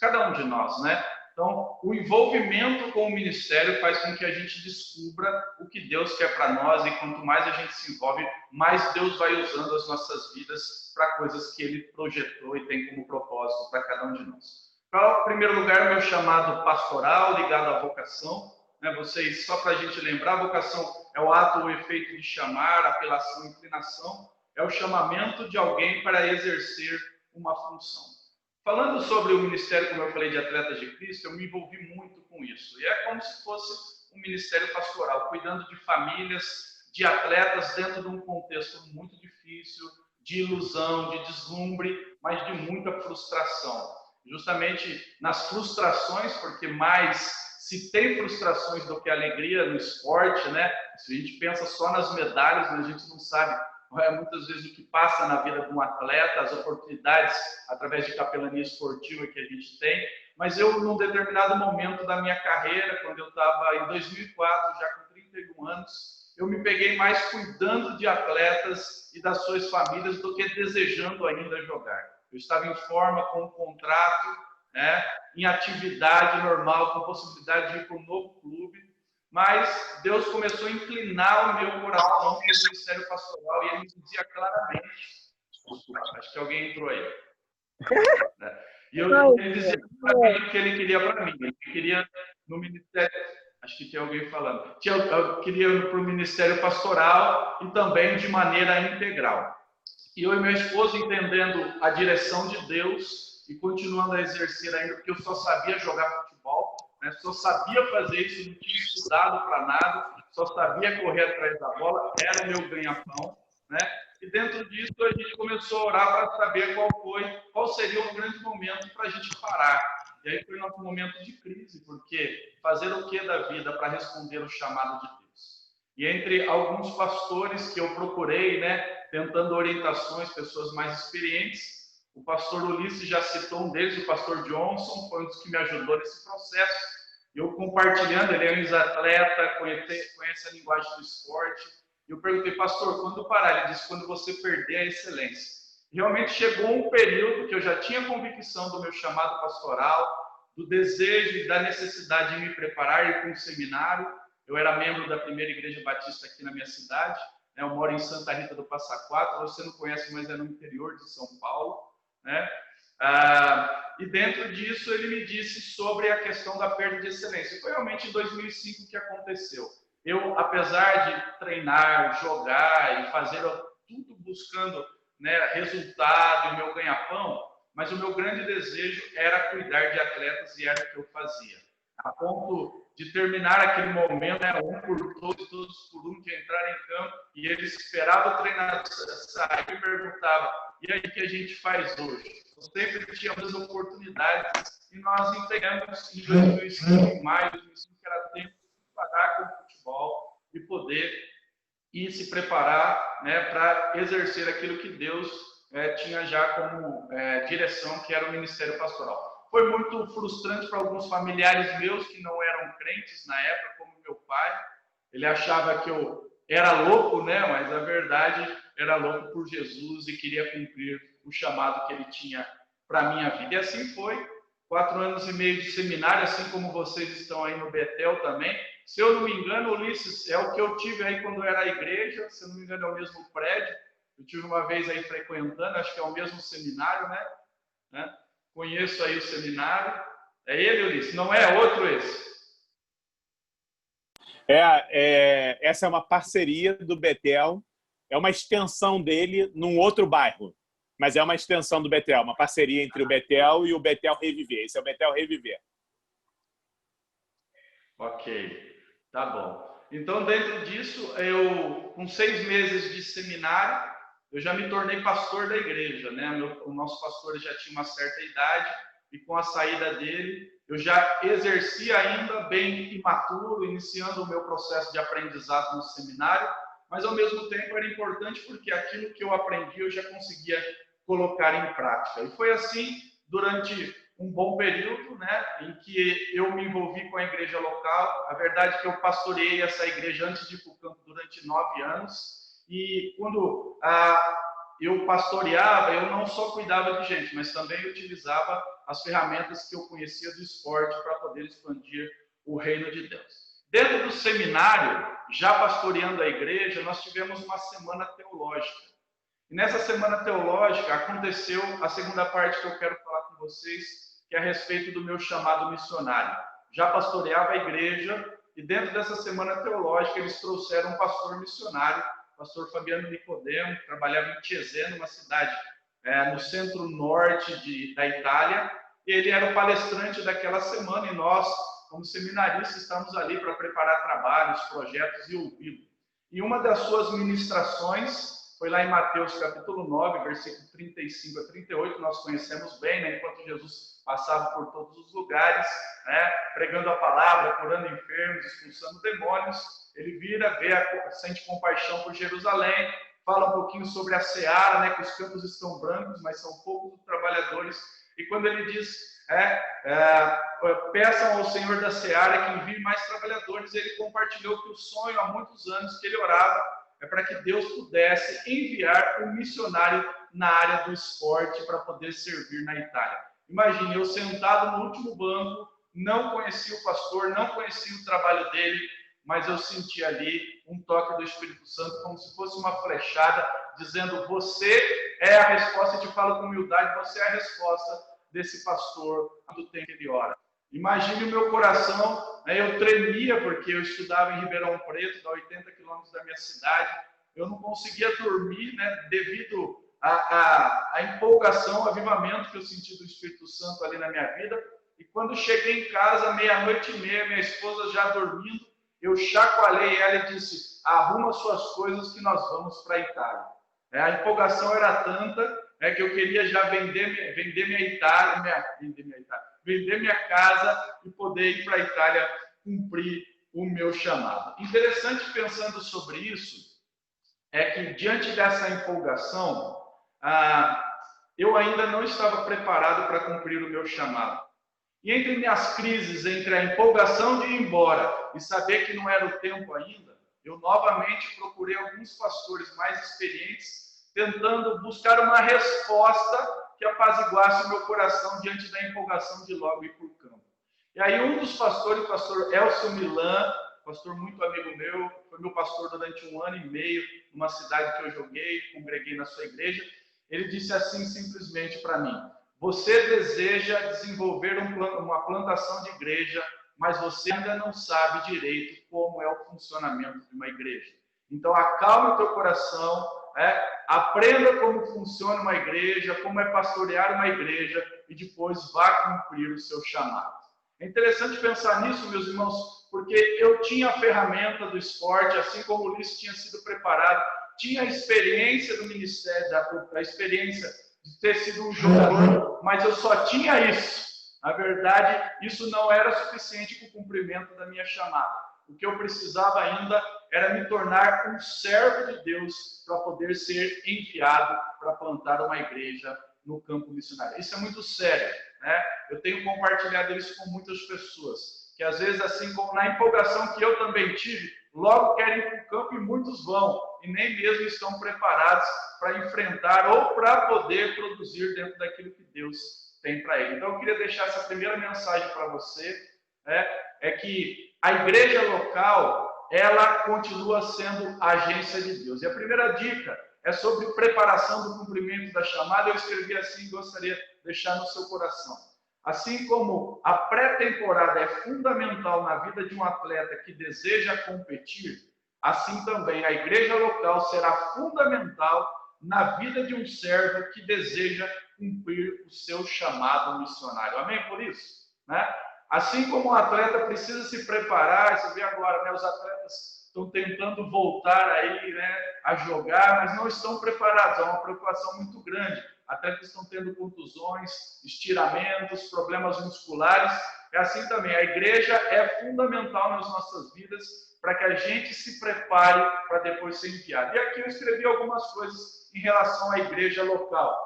cada um de nós, né? Então, o envolvimento com o ministério faz com que a gente descubra o que Deus quer para nós, e quanto mais a gente se envolve, mais Deus vai usando as nossas vidas para coisas que Ele projetou e tem como propósito para cada um de nós. Em primeiro lugar, o meu chamado pastoral ligado à vocação. Vocês, só para a gente lembrar, a vocação é o ato ou efeito de chamar, apelação, inclinação, é o chamamento de alguém para exercer uma função. Falando sobre o ministério, como eu falei, de Atletas de Cristo, eu me envolvi muito com isso. E é como se fosse um ministério pastoral, cuidando de famílias, de atletas dentro de um contexto muito difícil, de ilusão, de deslumbre, mas de muita frustração. Justamente nas frustrações, porque mais se tem frustrações do que alegria no esporte, né? Se a gente pensa só nas medalhas, a gente não sabe muitas vezes o que passa na vida de um atleta, as oportunidades através de capelania esportiva que a gente tem. Mas eu, num determinado momento da minha carreira, quando eu estava em 2004, já com 31 anos, eu me peguei mais cuidando de atletas e das suas famílias do que desejando ainda jogar. Eu estava em forma, com um contrato, né, em atividade normal, com possibilidade de ir para um novo clube, mas Deus começou a inclinar o meu coração para o ministério pastoral e Ele me dizia claramente, acho que alguém entrou aí, né? E ele dizia claramente o que Ele queria para mim. Ele queria no ministério, Acho que tem alguém falando. Eu queria ir para o Ministério Pastoral e também de maneira integral. E eu e minha esposa entendendo a direção de Deus e continuando a exercer ainda, porque eu só sabia jogar futebol, né? Só sabia fazer isso, não tinha estudado para nada, só sabia correr atrás da bola, era o meu ganha-pão, né? E dentro disso a gente começou a orar para saber qual seria um grande momento para a gente parar. E aí foi nosso momento de crise, porque fazer o que da vida para responder o chamado de Deus? E entre alguns pastores que eu procurei, né, tentando orientações, pessoas mais experientes, o pastor Ulisses já citou um deles, o pastor Johnson, foi um dos que me ajudou nesse processo. Eu compartilhando, ele é um ex-atleta, conhece a linguagem do esporte. Eu perguntei, pastor, quando parar? Ele disse, quando você perder a excelência. Realmente chegou um período que eu já tinha convicção do meu chamado pastoral, do desejo e da necessidade de me preparar e ir para um seminário. Eu era membro da primeira igreja batista aqui na minha cidade, né? Eu moro em Santa Rita do Passa Quatro, você não conhece, mas é no interior de São Paulo, né? E dentro disso ele me disse sobre a questão da perda de excelência. Foi realmente em 2005 que aconteceu. Eu, apesar de treinar, jogar e fazer tudo buscando, né, resultado e meu ganha-pão, mas o meu grande desejo era cuidar de atletas e era o que eu fazia. A ponto de terminar aquele momento, né, um por todos, todos por um, que entraram em campo, e eles esperavam o treinador sair e perguntavam, e aí o que a gente faz hoje? Eu sempre tínhamos oportunidades e nós entregamos em 2005, em maio de 2005, que era tempo de parar com o futebol e poder ir se preparar, né, para exercer aquilo que Deus tinha já como direção, que era o ministério pastoral. Foi muito frustrante para alguns familiares meus que não eram crentes na época, como meu pai. Ele achava que eu era louco, né, mas a verdade era louco por Jesus e queria cumprir o chamado que ele tinha para a minha vida. E assim foi. 4 anos e meio de seminário, assim como vocês estão aí no Betel também. Se eu não me engano, Ulisses, é o que eu tive aí quando era a igreja, se eu não me engano é o mesmo prédio. Eu tive uma vez aí frequentando, acho que é o mesmo seminário, né? Conheço aí o seminário. É ele, Ulisses? Não é outro esse? Essa é uma parceria do Betel, é uma extensão dele num outro bairro, mas é uma extensão do Betel, uma parceria entre o Betel e o Betel Reviver. Esse é o Betel Reviver. Ok, tá bom. Então, dentro disso, eu, com 6 meses de seminário, eu já me tornei pastor da igreja, né? O nosso pastor já tinha uma certa idade e com a saída dele, eu já exercia ainda bem imaturo, iniciando o meu processo de aprendizado no seminário, mas ao mesmo tempo era importante porque aquilo que eu aprendi eu já conseguia colocar em prática. E foi assim durante um bom período, né, em que eu me envolvi com a igreja local. A verdade é que eu pastoreei essa igreja antes de ir para o campo durante 9 anos. E quando eu pastoreava, eu não só cuidava de gente, mas também utilizava as ferramentas que eu conhecia do esporte para poder expandir o reino de Deus. Dentro do seminário, já pastoreando a igreja, nós tivemos uma semana teológica. E nessa semana teológica aconteceu a segunda parte que eu quero falar com vocês, que é a respeito do meu chamado missionário. Já pastoreava a igreja e dentro dessa semana teológica eles trouxeram um pastor missionário, o pastor Fabiano Nicodemo, que trabalhava em Cesena, uma cidade no centro-norte da Itália. Ele era o palestrante daquela semana e nós, como seminaristas, estamos ali para preparar trabalhos, projetos e ouvi-lo. E uma das suas ministrações foi lá em Mateus capítulo 9, versículo 35 a 38, nós conhecemos bem, né? Enquanto Jesus passava por todos os lugares, né? Pregando a palavra, curando enfermos, expulsando demônios, ele vira, sente compaixão por Jerusalém, fala um pouquinho sobre a seara, né? Que os campos estão brancos, mas são poucos os trabalhadores. E quando ele diz, peçam ao Senhor da seara que envie mais trabalhadores, ele compartilhou que o sonho há muitos anos que ele orava é para que Deus pudesse enviar um missionário na área do esporte para poder servir na Itália. Imagine, eu sentado no último banco, não conhecia o pastor, não conhecia o trabalho dele, mas eu senti ali um toque do Espírito Santo, como se fosse uma flechada, dizendo, você é a resposta, eu te falo com humildade, você é a resposta desse pastor do tempo que ele ora. Imagine o meu coração, né? Eu tremia porque eu estudava em Ribeirão Preto, a 80 quilômetros da minha cidade. Eu não conseguia dormir, né, devido à empolgação, ao avivamento que eu senti do Espírito Santo ali na minha vida. E quando cheguei em casa, 00:30, minha esposa já dormindo, eu chacoalhei ela e disse: arruma suas coisas que nós vamos para a Itália. A empolgação era tanta que eu queria já vender minha casa e poder ir para a Itália cumprir o meu chamado. Interessante, pensando sobre isso, é que diante dessa empolgação, eu ainda não estava preparado para cumprir o meu chamado. E entre minhas crises, entre a empolgação de ir embora e saber que não era o tempo ainda, eu novamente procurei alguns pastores mais experientes, tentando buscar uma resposta que apaziguasse o meu coração diante da empolgação de logo ir para o campo. E aí um dos pastores, o pastor Elcio Milan, pastor muito amigo meu, foi meu pastor durante 1 ano e meio, numa cidade que eu joguei, congreguei na sua igreja, ele disse assim simplesmente para mim: você deseja desenvolver uma plantação de igreja, mas você ainda não sabe direito como é o funcionamento de uma igreja. Então, acalme o teu coração, aprenda como funciona uma igreja, como é pastorear uma igreja, e depois vá cumprir o seu chamado. É interessante pensar nisso, meus irmãos, porque eu tinha a ferramenta do esporte, assim como o Ulisses tinha sido preparado, tinha a experiência do ministério, a experiência de ter sido um jogador, mas eu só tinha isso. Na verdade, isso não era suficiente para o cumprimento da minha chamada. O que eu precisava ainda era me tornar um servo de Deus para poder ser enviado para plantar uma igreja no campo missionário. Isso é muito sério, né? Eu tenho compartilhado isso com muitas pessoas, que às vezes, assim como na empolgação que eu também tive, logo querem ir para o campo e muitos vão, e nem mesmo estão preparados para enfrentar ou para poder produzir dentro daquilo que Deus tem para ele. Então, eu queria deixar essa primeira mensagem para você, é que a igreja local, ela continua sendo a agência de Deus. E a primeira dica é sobre preparação do cumprimento da chamada. Eu escrevi assim e gostaria de deixar no seu coração. Assim como a pré-temporada é fundamental na vida de um atleta que deseja competir, assim também a igreja local será fundamental na vida de um servo que deseja cumprir o seu chamado missionário. Amém por isso? Né? Assim como o atleta precisa se preparar, você vê agora, né, os atletas estão tentando voltar aí, né, a jogar, mas não estão preparados, é uma preocupação muito grande. Atletas estão tendo contusões, estiramentos, problemas musculares. É assim também, a igreja é fundamental nas nossas vidas para que a gente se prepare para depois ser enviado. E aqui eu escrevi algumas coisas em relação à igreja local.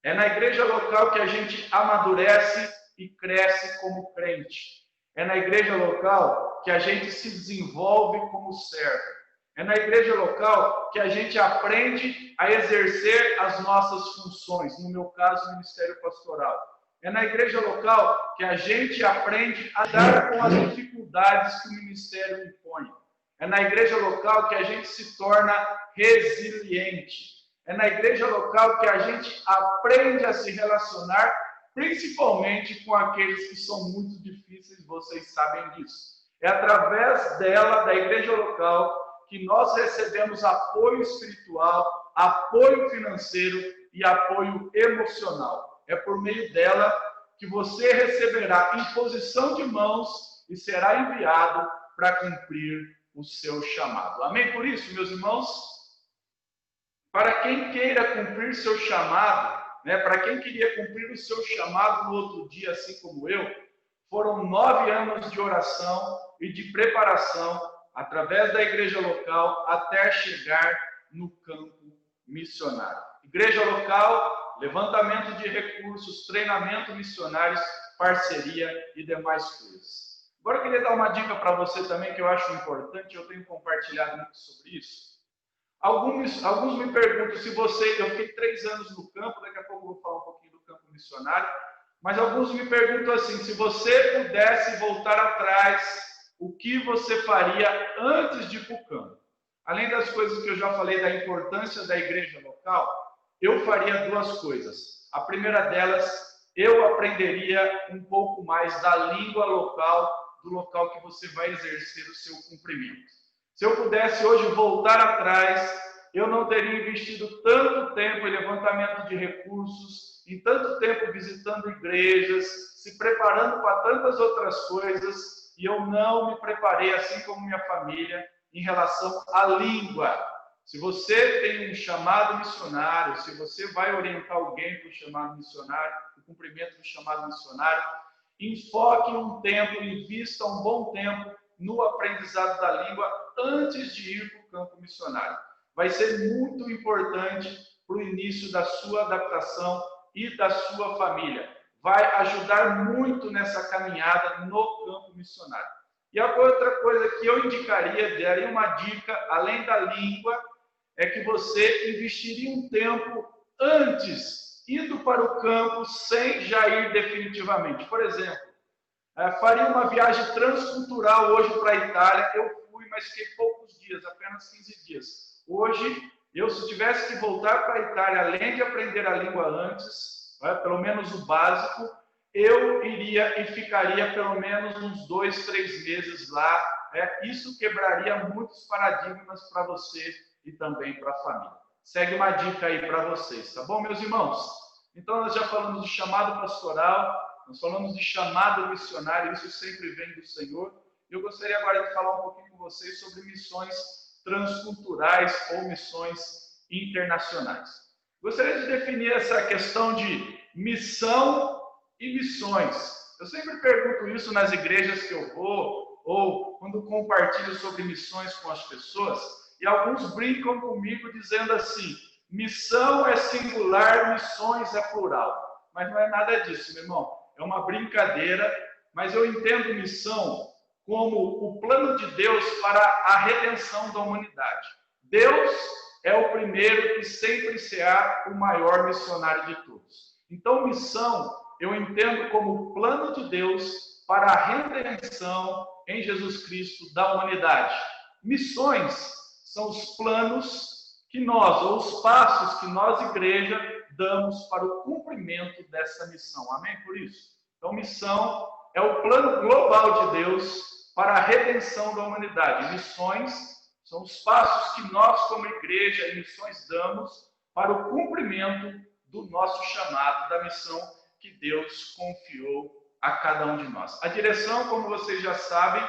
É na igreja local que a gente amadurece e cresce como crente. É na igreja local que a gente se desenvolve como servo. É na igreja local que a gente aprende a exercer as nossas funções, no meu caso, o ministério pastoral. É na igreja local que a gente aprende a dar com as dificuldades que o ministério impõe. É na igreja local que a gente se torna resiliente. É na igreja local que a gente aprende a se relacionar, principalmente com aqueles que são muito difíceis, vocês sabem disso. É através dela, da igreja local, que nós recebemos apoio espiritual, apoio financeiro e apoio emocional. É por meio dela que você receberá imposição de mãos e será enviado para cumprir o seu chamado. Amém por isso, meus irmãos? Para quem queira cumprir seu chamado, né, para quem queria cumprir o seu chamado no outro dia, assim como eu, foram 9 anos de oração e de preparação através da igreja local até chegar no campo missionário. Igreja local, levantamento de recursos, treinamento missionários, parceria e demais coisas. Agora eu queria dar uma dica para você também que eu acho importante, eu tenho compartilhado muito sobre isso. Alguns me perguntam se você... Eu fiquei 3 anos no campo, daqui a pouco eu vou falar um pouquinho do campo missionário, mas alguns me perguntam assim, se você pudesse voltar atrás, o que você faria antes de ir para o campo? Além das coisas que eu já falei da importância da igreja local, eu faria 2 coisas. A primeira delas eu aprenderia um pouco mais da língua local, do local que você vai exercer o seu cumprimento. Se eu pudesse hoje voltar atrás, eu não teria investido tanto tempo em levantamento de recursos, em tanto tempo visitando igrejas, se preparando para tantas outras coisas, e eu não me preparei, assim como minha família, em relação à língua. Se você tem um chamado missionário, se você vai orientar alguém para o chamado missionário, o cumprimento do chamado missionário, enfoque um tempo, invista um bom tempo no aprendizado da língua antes de ir para o campo missionário. Vai ser muito importante para o início da sua adaptação e da sua família. Vai ajudar muito nessa caminhada no campo missionário. E a outra coisa que eu indicaria, daria uma dica, além da língua, é que você investiria um tempo antes, indo para o campo, sem já ir definitivamente. Por exemplo, faria uma viagem transcultural hoje para a Itália. Eu fui, mas fiquei poucos dias, apenas 15 dias. Hoje, se tivesse que voltar para a Itália, além de aprender a língua antes, pelo menos o básico, eu iria e ficaria pelo menos uns 2, 3 meses lá. Isso quebraria muitos paradigmas para você e também para a família. Segue uma dica aí para vocês, tá bom, meus irmãos? Então, nós já falamos de chamado pastoral, nós falamos de chamado missionário, isso sempre vem do Senhor. Eu gostaria agora de falar um pouquinho com vocês sobre missões transculturais ou missões internacionais. Gostaria de definir essa questão de missão e missões. Eu sempre pergunto isso nas igrejas que eu vou, ou quando compartilho sobre missões com as pessoas, e alguns brincam comigo dizendo assim: missão é singular, missões é plural. Mas não é nada disso, meu irmão. É uma brincadeira, mas eu entendo missão como o plano de Deus para a redenção da humanidade. Deus é o primeiro e sempre será o maior missionário de todos. Então, missão eu entendo como o plano de Deus para a redenção em Jesus Cristo da humanidade. Missões são os planos que nós, ou os passos que nós, igreja, damos para o cumprimento dessa missão. Amém? Por isso. Então, missão é o plano global de Deus para a redenção da humanidade. Missões são os passos que nós, como igreja e missões, damos para o cumprimento do nosso chamado, da missão que Deus confiou a cada um de nós. A direção, como vocês já sabem,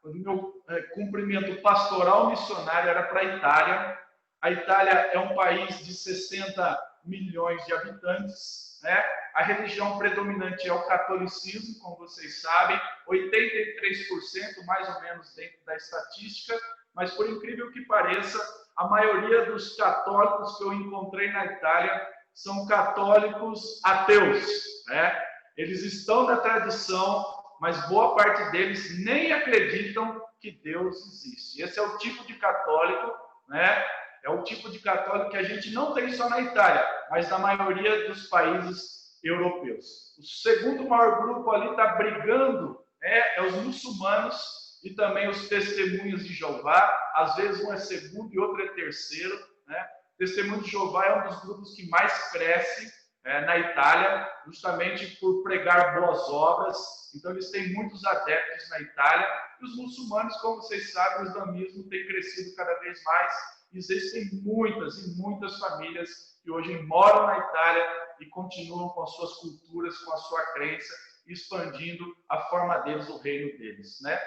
do meu cumprimento pastoral missionário era para a Itália. A Itália é um país de 60 milhões de habitantes, né? A religião predominante é o catolicismo, como vocês sabem, 83% mais ou menos dentro da estatística, mas por incrível que pareça, a maioria dos católicos que eu encontrei na Itália são católicos ateus, né? Eles estão na tradição, mas boa parte deles nem acreditam que Deus existe. Esse é o tipo de católico, né? É o tipo de católico que a gente não tem só na Itália, mas na maioria dos países europeus. O segundo maior grupo ali está brigando, é os muçulmanos e também os testemunhas de Jeová. Às vezes um é segundo e outro é terceiro, né? Testemunho de Jeová é um dos grupos que mais cresce na Itália, justamente por pregar boas obras. Então, eles têm muitos adeptos na Itália. E os muçulmanos, como vocês sabem, o islamismo tem crescido cada vez mais. Existem muitas e muitas famílias que hoje moram na Itália e continuam com as suas culturas, com a sua crença, expandindo a forma deles, o reino deles, né?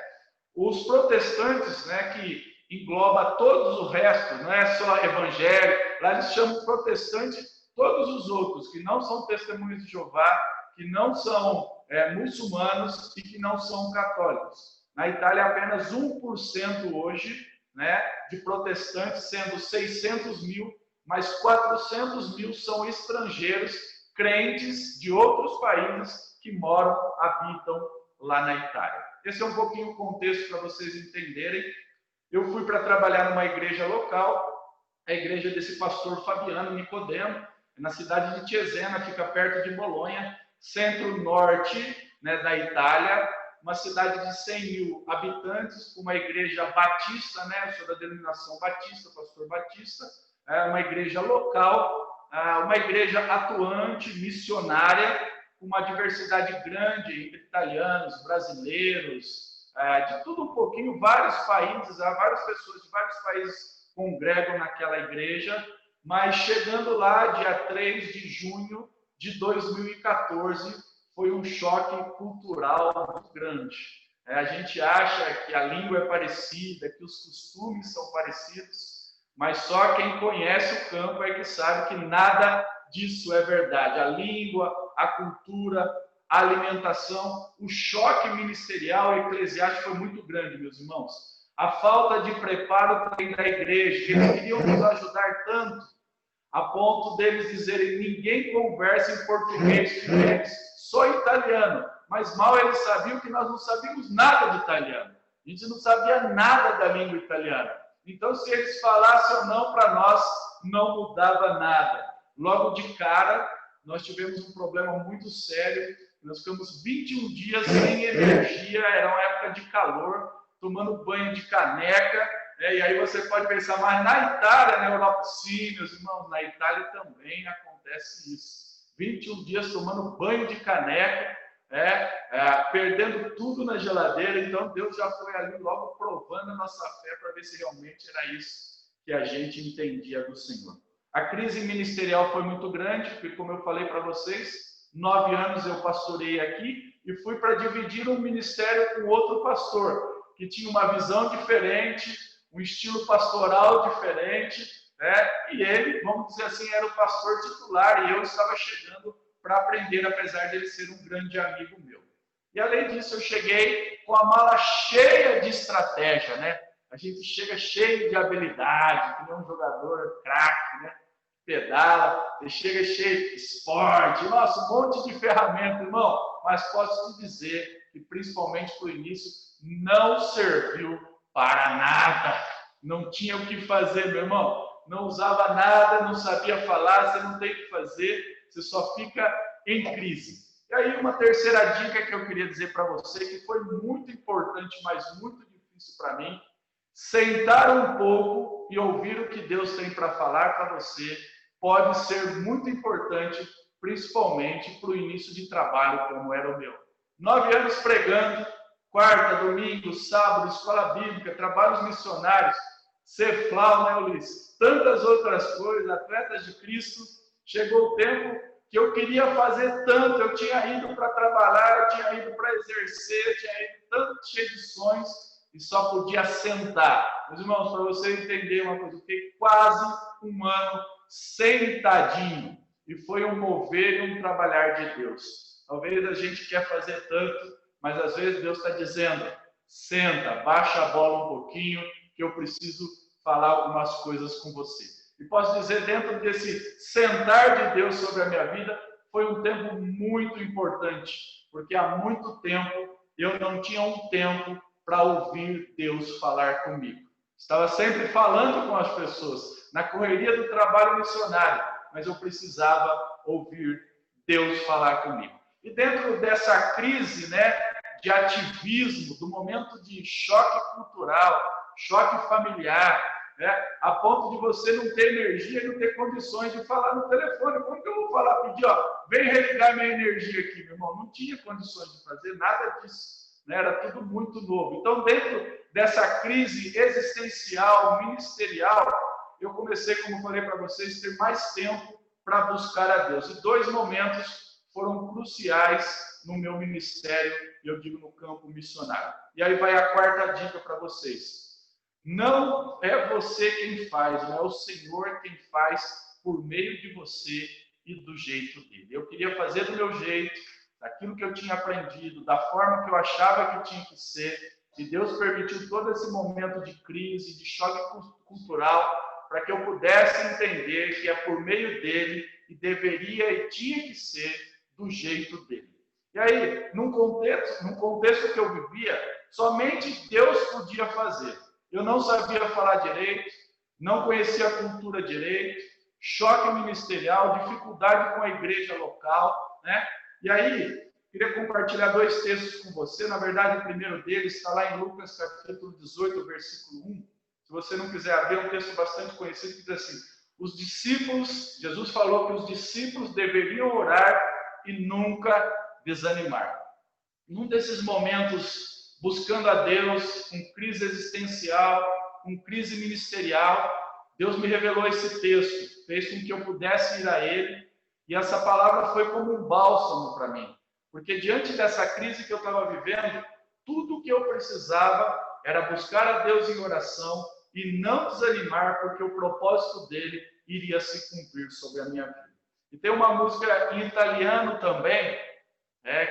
Os protestantes, né, que engloba todos o resto, não é só evangélico, lá eles chamam protestante todos os outros, que não são testemunhas de Jeová, que não são muçulmanos e que não são católicos. Na Itália, apenas 1% hoje, né, de protestantes, sendo 600 mil, mas 400 mil são estrangeiros, crentes de outros países que moram, habitam lá na Itália. Esse é um pouquinho o contexto para vocês entenderem. Eu fui para trabalhar numa igreja local, a igreja desse pastor Fabiano Nicodemo, na cidade de Cesena, fica perto de Bolonha, centro-norte, né, da Itália, uma cidade de 100 mil habitantes, com uma igreja batista, né, eu sou da denominação batista, pastor batista, uma igreja local, uma igreja atuante, missionária, com uma diversidade grande entre italianos, brasileiros, de tudo um pouquinho, várias pessoas de vários países congregam naquela igreja, mas chegando lá, dia 3 de junho de 2014, foi um choque cultural muito grande. A gente acha que a língua é parecida, que os costumes são parecidos, mas só quem conhece o campo é que sabe que nada disso é verdade. A língua, a cultura, a alimentação, o choque ministerial e eclesiástico foi muito grande, meus irmãos. A falta de preparo da igreja, eles queriam nos ajudar tanto, a ponto deles dizerem: ninguém conversa em português com eles, só italiano. Mas mal eles sabiam que nós não sabíamos nada de italiano. A gente não sabia nada da língua italiana. Então, se eles falassem ou não, para nós não mudava nada. Logo de cara, nós tivemos um problema muito sério. Nós ficamos 21 dias sem energia, era uma época de calor, tomando banho de caneca. E aí você pode pensar, mas na Itália, na Europa, sim, meus irmãos, na Itália também acontece isso. 21 dias tomando banho de caneca, perdendo tudo na geladeira. Então Deus já foi ali logo provando a nossa fé para ver se realmente era isso que a gente entendia do Senhor. A crise ministerial foi muito grande, porque, como eu falei para vocês, 9 anos eu pastorei aqui e fui para dividir um ministério com outro pastor, que tinha uma visão diferente, um estilo pastoral diferente, e ele, vamos dizer assim, era o pastor titular, e eu estava chegando para aprender, apesar dele ser um grande amigo meu. E além disso, eu cheguei com a mala cheia de estratégia, né? A gente chega cheio de habilidade, que nem um jogador craque, né? Pedala, você chega cheio de esporte, nossa, um monte de ferramenta, irmão. Mas posso te dizer que, principalmente no início, não serviu para nada. Não tinha o que fazer, meu irmão. Não usava nada, não sabia falar, você não tem o que fazer, você só fica em crise. E aí, uma terceira dica que eu queria dizer para você, que foi muito importante, mas muito difícil para mim: sentar um pouco e ouvir o que Deus tem para falar para você pode ser muito importante, principalmente para o início de trabalho, como era o meu. 9 anos pregando, quarta, domingo, sábado, escola bíblica, trabalhos missionários, Ceflau, né, Ulisses? Tantas outras coisas, atletas de Cristo. Chegou o tempo que eu queria fazer tanto, eu tinha ido para trabalhar, eu tinha ido para exercer, eu tinha ido tanto cheio de sonhos e só podia sentar. Meus irmãos, para você entender uma coisa, eu fiquei quase um ano sentadinho, e foi um mover e um trabalhar de Deus. Talvez a gente quer fazer tanto, mas às vezes Deus está dizendo: senta, baixa a bola um pouquinho, que eu preciso falar algumas coisas com você. E posso dizer, dentro desse sentar de Deus sobre a minha vida, foi um tempo muito importante, porque há muito tempo eu não tinha um tempo para ouvir Deus falar comigo. Estava sempre falando com as pessoas, na correria do trabalho missionário, mas eu precisava ouvir Deus falar comigo. E dentro dessa crise, né, de ativismo, do momento de choque cultural, choque familiar, né, a ponto de você não ter energia e não ter condições de falar no telefone. Como que eu vou falar, pedir, vem religar minha energia aqui, meu irmão? Não tinha condições de fazer nada disso, né? Era tudo muito novo. Então, dentro dessa crise existencial, ministerial, eu comecei, como falei para vocês, ter mais tempo para buscar a Deus. E 2 momentos foram cruciais no meu ministério, eu digo no campo missionário. E aí vai a quarta dica para vocês. Não é você quem faz, não é o Senhor quem faz por meio de você e do jeito dele. Eu queria fazer do meu jeito, daquilo que eu tinha aprendido, da forma que eu achava que tinha que ser, e Deus permitiu todo esse momento de crise, de choque cultural, para que eu pudesse entender que é por meio dele e deveria e tinha que ser do jeito dele. E aí, num contexto que eu vivia, somente Deus podia fazer. Eu não sabia falar direito, não conhecia a cultura direito, choque ministerial, dificuldade com a igreja local, né? E aí, queria compartilhar 2 textos com você. Na verdade, o primeiro deles está lá em Lucas, capítulo 18, versículo 1. Se você não quiser abrir, é um texto bastante conhecido, que diz assim: Os discípulos, Jesus falou que os discípulos deveriam orar e nunca desanimar. Num desses momentos, buscando a Deus, com crise existencial, com crise ministerial, Deus me revelou esse texto, fez com que eu pudesse ir a ele, e essa palavra foi como um bálsamo para mim, porque diante dessa crise que eu estava vivendo, tudo o que eu precisava era buscar a Deus em oração e não desanimar, porque o propósito dele iria se cumprir sobre a minha vida. E tem uma música em italiano também,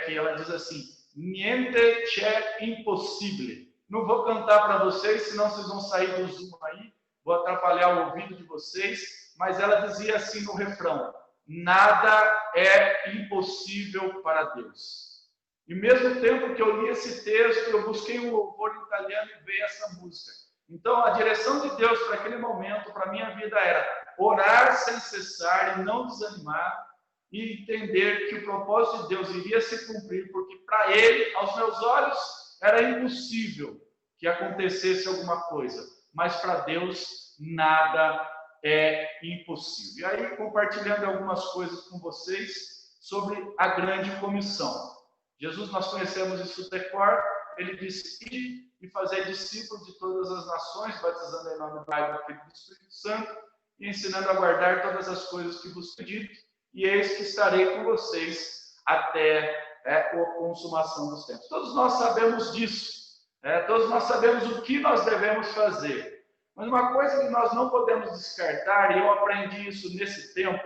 que ela diz assim: Niente c'è impossibile. Não vou cantar para vocês, senão vocês vão sair do Zoom aí, vou atrapalhar o ouvido de vocês, mas ela dizia assim no refrão: nada é impossível para Deus. E mesmo tempo que eu li esse texto, eu busquei um louvor em italiano e veio essa música. Então, a direção de Deus para aquele momento, para a minha vida, era orar sem cessar e não desanimar, e entender que o propósito de Deus iria se cumprir, porque para Ele, aos meus olhos, era impossível que acontecesse alguma coisa, mas para Deus nada é impossível. E aí, compartilhando algumas coisas com vocês sobre a grande comissão. Jesus, nós conhecemos isso de cor, ele disse: ide e fazer discípulos de todas as nações, batizando em nome do Pai, do Filho e do Espírito Santo, e ensinando a guardar todas as coisas que vos pedi, e eis que estarei com vocês até a consumação dos tempos. Todos nós sabemos disso, todos nós sabemos o que nós devemos fazer. Mas uma coisa que nós não podemos descartar, e eu aprendi isso nesse tempo,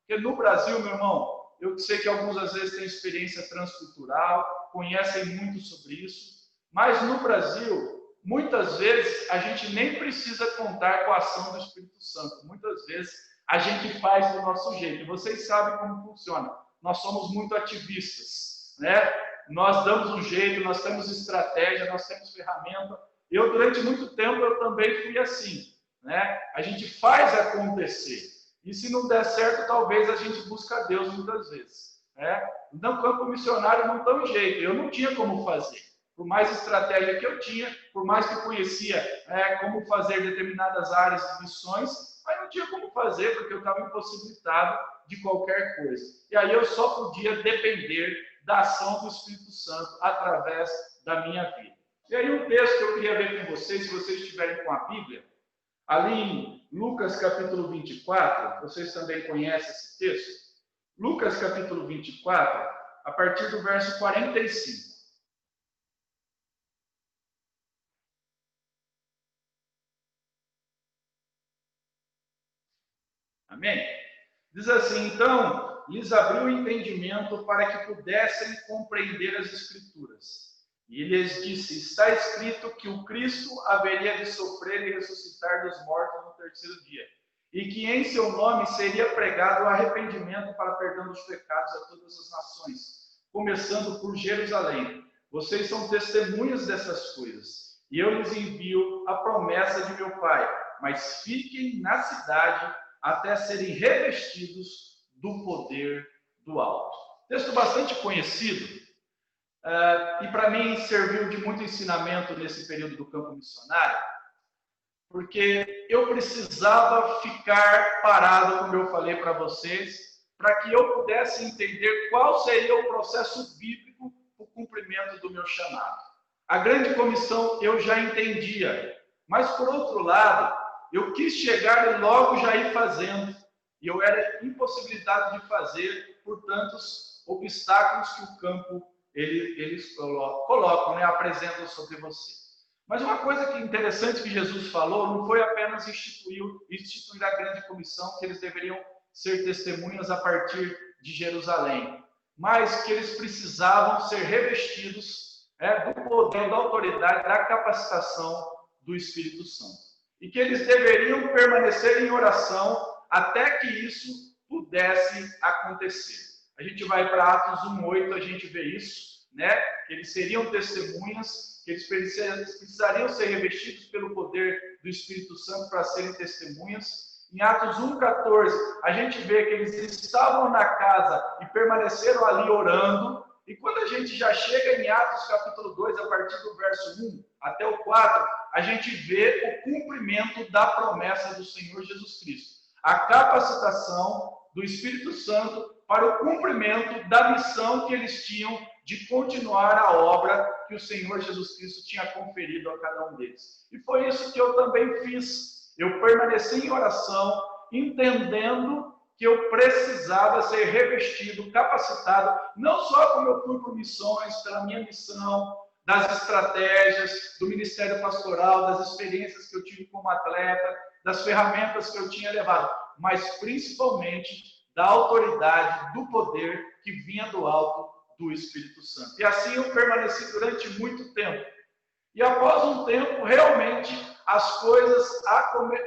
que no Brasil, meu irmão, eu sei que alguns às vezes têm experiência transcultural, conhecem muito sobre isso, mas no Brasil, muitas vezes, a gente nem precisa contar com a ação do Espírito Santo. Muitas vezes, a gente faz do nosso jeito. E vocês sabem como funciona. Nós somos muito ativistas, né? Nós damos um jeito, nós temos estratégia, nós temos ferramenta. Eu, durante muito tempo, eu também fui assim, né? A gente faz acontecer. E se não der certo, talvez a gente busca a Deus muitas vezes, né? No campo missionário não tem jeito. Eu não tinha como fazer. Por mais estratégia que eu tinha, por mais que eu conhecia como fazer determinadas áreas de missões, mas não tinha como fazer, porque eu estava impossibilitado de qualquer coisa. E aí eu só podia depender da ação do Espírito Santo através da minha vida. E aí um texto que eu queria ver com vocês, se vocês estiverem com a Bíblia, ali em Lucas capítulo 24, vocês também conhecem esse texto? Lucas capítulo 24, a partir do verso 45. Amém? Diz assim: então, lhes abriu o entendimento para que pudessem compreender as Escrituras. E lhes disse: está escrito que o Cristo haveria de sofrer e ressuscitar dos mortos no terceiro dia, e que em seu nome seria pregado o arrependimento para perdão dos pecados a todas as nações, começando por Jerusalém. Vocês são testemunhas dessas coisas, e eu lhes envio a promessa de meu Pai, mas fiquem na cidade até serem revestidos do poder do alto. Texto bastante conhecido, e para mim serviu de muito ensinamento nesse período do campo missionário, porque eu precisava ficar parado, como eu falei para vocês, para que eu pudesse entender qual seria o processo bíblico para o cumprimento do meu chamado. A grande comissão eu já entendia, mas por outro lado, eu quis chegar e logo já ir fazendo, e eu era impossibilitado de fazer por tantos obstáculos que o campo eles colocam, né, apresentam sobre você. Mas uma coisa que interessante que Jesus falou não foi apenas instituir a grande comissão, que eles deveriam ser testemunhas a partir de Jerusalém, mas que eles precisavam ser revestidos do poder, da autoridade, da capacitação do Espírito Santo. E que eles deveriam permanecer em oração até que isso pudesse acontecer. A gente vai para Atos 1:8, a gente vê isso, né? Que eles seriam testemunhas, que eles precisariam ser revestidos pelo poder do Espírito Santo para serem testemunhas. Em Atos 1:14, a gente vê que eles estavam na casa e permaneceram ali orando. E quando a gente já chega em Atos capítulo 2, a partir do verso 1 até o 4, a gente vê o cumprimento da promessa do Senhor Jesus Cristo. a capacitação do Espírito Santo para o cumprimento da missão que eles tinham de continuar a obra que o Senhor Jesus Cristo tinha conferido a cada um deles. E foi isso que eu também fiz. Eu permaneci em oração, entendendo que eu precisava ser revestido, capacitado, não só como eu fui por missões, pela minha missão, das estratégias, do ministério pastoral, das experiências que eu tive como atleta, das ferramentas que eu tinha levado, mas principalmente da autoridade, do poder que vinha do alto do Espírito Santo. E assim eu permaneci durante muito tempo. E após um tempo, realmente, as coisas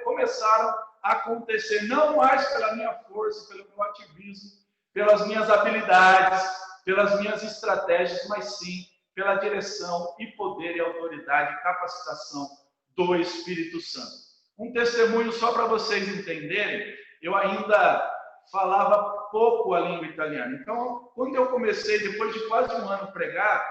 começaram a acontecer, não mais pela minha força, pelo meu ativismo, pelas minhas habilidades, pelas minhas estratégias, mas sim pela direção e poder e autoridade e capacitação do Espírito Santo. Um testemunho só para vocês entenderem, eu ainda falava pouco a língua italiana. Então, quando eu comecei, depois de quase um ano pregar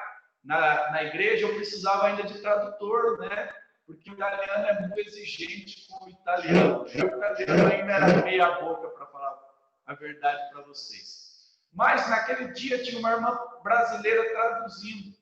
na igreja, eu precisava ainda de tradutor, né? Porque o italiano é muito exigente com o italiano. O italiano ainda era meia boca, para falar a verdade para vocês. Mas naquele dia tinha uma irmã brasileira traduzindo.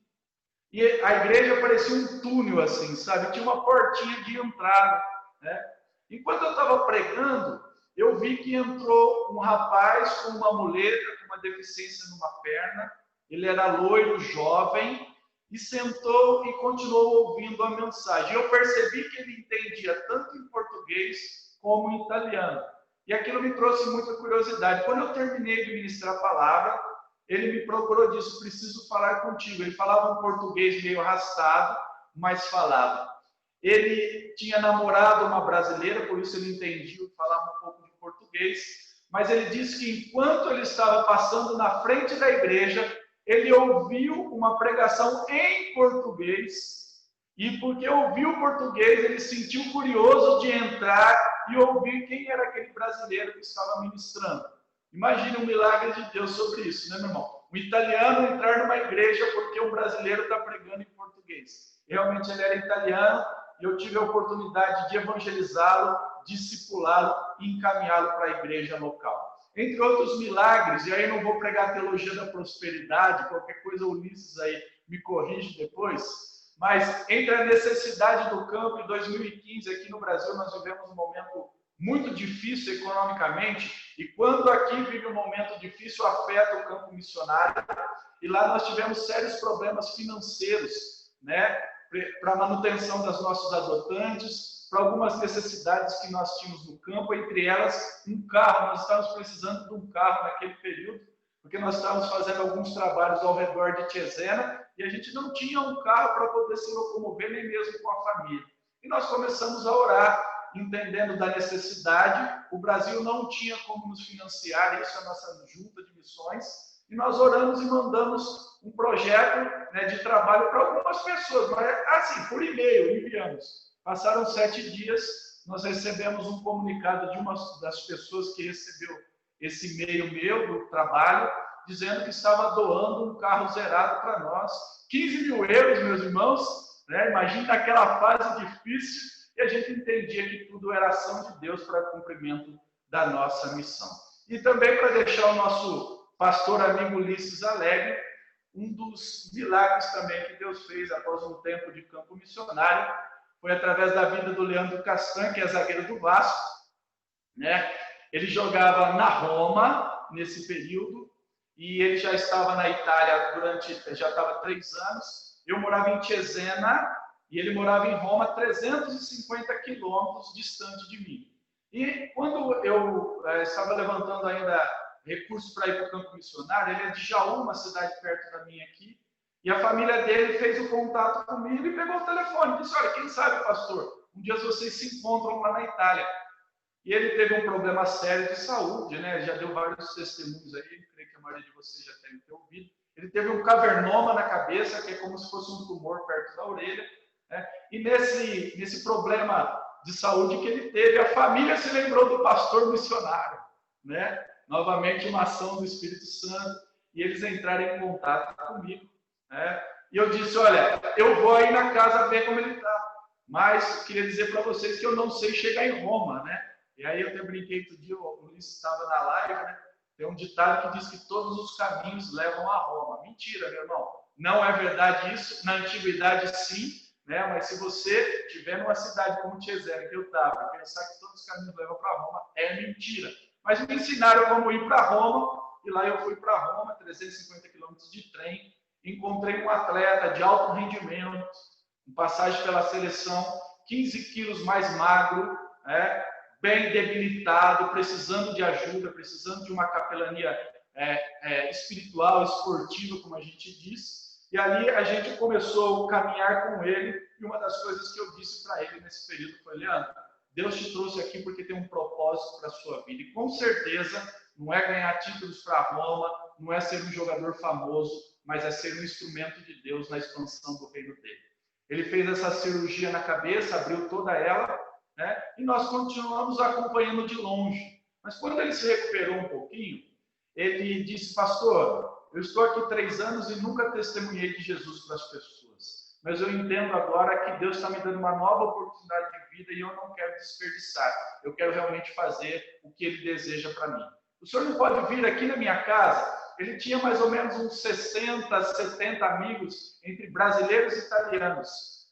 E a igreja parecia um túnel, assim, sabe? Tinha uma portinha de entrada, né? Enquanto eu estava pregando, eu vi que entrou um rapaz com uma muleta, com uma deficiência numa perna. Ele era loiro, jovem, e sentou e continuou ouvindo a mensagem. Eu percebi que ele entendia tanto em português como em italiano. E aquilo me trouxe muita curiosidade. Quando eu terminei de ministrar a palavra, ele me procurou e disse: preciso falar contigo. Ele falava um português meio arrastado, mas falava. Ele tinha namorado uma brasileira, por isso ele entendia e falava um pouco de português. Mas ele disse que enquanto ele estava passando na frente da igreja, ele ouviu uma pregação em português. E porque ouviu o português, ele se sentiu curioso de entrar e ouvir quem era aquele brasileiro que estava ministrando. Imagine um milagre de Deus sobre isso, né, meu irmão? Um italiano entrar numa igreja porque um brasileiro está pregando em português. Realmente ele era italiano e eu tive a oportunidade de evangelizá-lo, discipulá-lo e encaminhá-lo para a igreja local. Entre outros milagres, e aí não vou pregar a teologia da prosperidade, qualquer coisa o Ulisses aí me corrige depois, mas entre a necessidade do campo, em 2015, aqui no Brasil, nós vivemos um momento muito difícil economicamente, e quando aqui vive um momento difícil, afeta o campo missionário, e lá nós tivemos sérios problemas financeiros, né, para a manutenção das nossos adotantes, para algumas necessidades que nós tínhamos no campo, entre elas um carro. Nós estávamos precisando de um carro naquele período, porque nós estávamos fazendo alguns trabalhos ao redor de Cesena, e a gente não tinha um carro para poder se locomover, nem mesmo com a família. E nós começamos a orar, entendendo da necessidade. O Brasil não tinha como nos financiar, isso é a nossa junta de missões, e nós oramos e mandamos um projeto, né, de trabalho para algumas pessoas, mas assim, por e-mail, enviamos. Passaram 7 dias, nós recebemos um comunicado de uma das pessoas que recebeu esse e-mail meu do trabalho, dizendo que estava doando um carro zerado para nós. 15 mil euros, meus irmãos, né? Imagina aquela fase difícil, e a gente entendia que tudo era ação de Deus para cumprimento da nossa missão. E também para deixar o nosso pastor amigo Ulisses alegre, um dos milagres também que Deus fez após um tempo de campo missionário, foi através da vida do Leandro Castan, que é zagueiro do Vasco, né? Ele jogava na Roma nesse período, e ele já estava na Itália já estava 3 anos. Eu morava em Cesena, e ele morava em Roma, 350 quilômetros distante de mim. E quando eu estava levantando ainda recursos para ir para o campo missionário, ele é de Jaú, uma cidade perto da minha aqui, e a família dele fez o contato comigo e pegou o telefone e disse: olha, quem sabe, pastor, um dia vocês se encontram lá na Itália. E ele teve um problema sério de saúde, né? Já deu vários testemunhos aí, creio que a maioria de vocês já deve ter ouvido. Ele teve um cavernoma na cabeça, que é como se fosse um tumor perto da orelha, né? E nesse problema de saúde que ele teve, a família se lembrou do pastor missionário, né? Novamente uma ação do Espírito Santo, e eles entraram em contato comigo. E eu disse: olha, eu vou aí na casa ver como ele está, mas queria dizer para vocês que eu não sei chegar em Roma, né? E aí eu até brinquei outro dia, o Luiz estava na live, né? Tem um ditado que diz que todos os caminhos levam a Roma. Mentira, meu irmão. Não é verdade isso. Na antiguidade, sim, né? Mas se você estiver numa cidade como Cesena, que eu estava, e pensar que todos os caminhos levam para Roma, é mentira. Mas me ensinaram como ir para Roma, e lá eu fui para Roma, 350 quilômetros de trem. Encontrei um atleta de alto rendimento, com passagem pela seleção, 15 quilos mais magro, né? Bem debilitado, precisando de ajuda, precisando de uma capelania espiritual, esportiva, como a gente diz. E ali a gente começou a caminhar com ele, e uma das coisas que eu disse para ele nesse período foi: Leandro, Deus te trouxe aqui porque tem um propósito para a sua vida. E com certeza não é ganhar títulos para Roma, não é ser um jogador famoso, mas é ser um instrumento de Deus na expansão do reino dele. Ele fez essa cirurgia na cabeça, abriu toda ela, né? E nós continuamos acompanhando de longe. Mas quando ele se recuperou um pouquinho, ele disse: pastor, eu estou aqui 3 anos e nunca testemunhei de Jesus para as pessoas. Mas eu entendo agora que Deus está me dando uma nova oportunidade de vida e eu não quero desperdiçar. Eu quero realmente fazer o que Ele deseja para mim. O senhor não pode vir aqui na minha casa? Ele tinha mais ou menos uns 60, 70 amigos, entre brasileiros e italianos,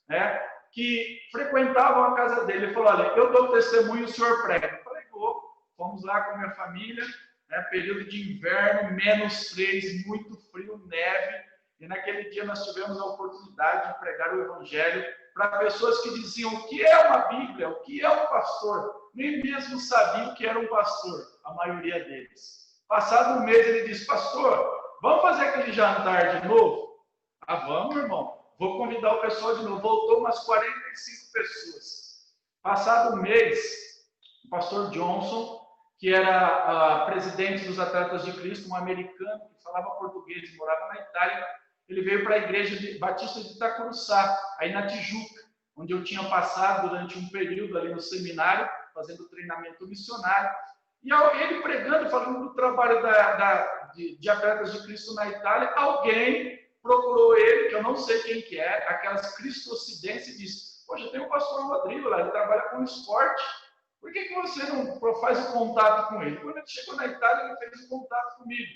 né, que frequentavam a casa dele. Ele falou: olha, eu dou testemunho, o senhor prega. Eu falei: vou. Fomos lá com a minha família, né, período de inverno, -3, muito frio, neve. E naquele dia nós tivemos a oportunidade de pregar o evangelho para pessoas que diziam: o que é uma Bíblia? O que é um pastor? Nem mesmo sabiam o que era um pastor, a maioria deles. Passado um mês ele disse: pastor, vamos fazer aquele jantar de novo? Ah, vamos, irmão. Vou convidar o pessoal de novo. Voltou umas 45 pessoas. Passado um mês, o pastor Johnson, que era presidente dos Atletas de Cristo, um americano que falava português e morava na Itália, ele veio para a igreja batista de Itacuruçá, aí na Tijuca, onde eu tinha passado durante um período ali no seminário, fazendo treinamento missionário. E ele pregando, falando do trabalho de Atletas de Cristo na Itália, alguém procurou ele, que eu não sei quem que é, aquelas cristocidências, e disse: poxa, tem o pastor Rodrigo lá, ele trabalha com esporte, por que você não faz o contato com ele? Quando ele chegou na Itália, ele fez o contato comigo.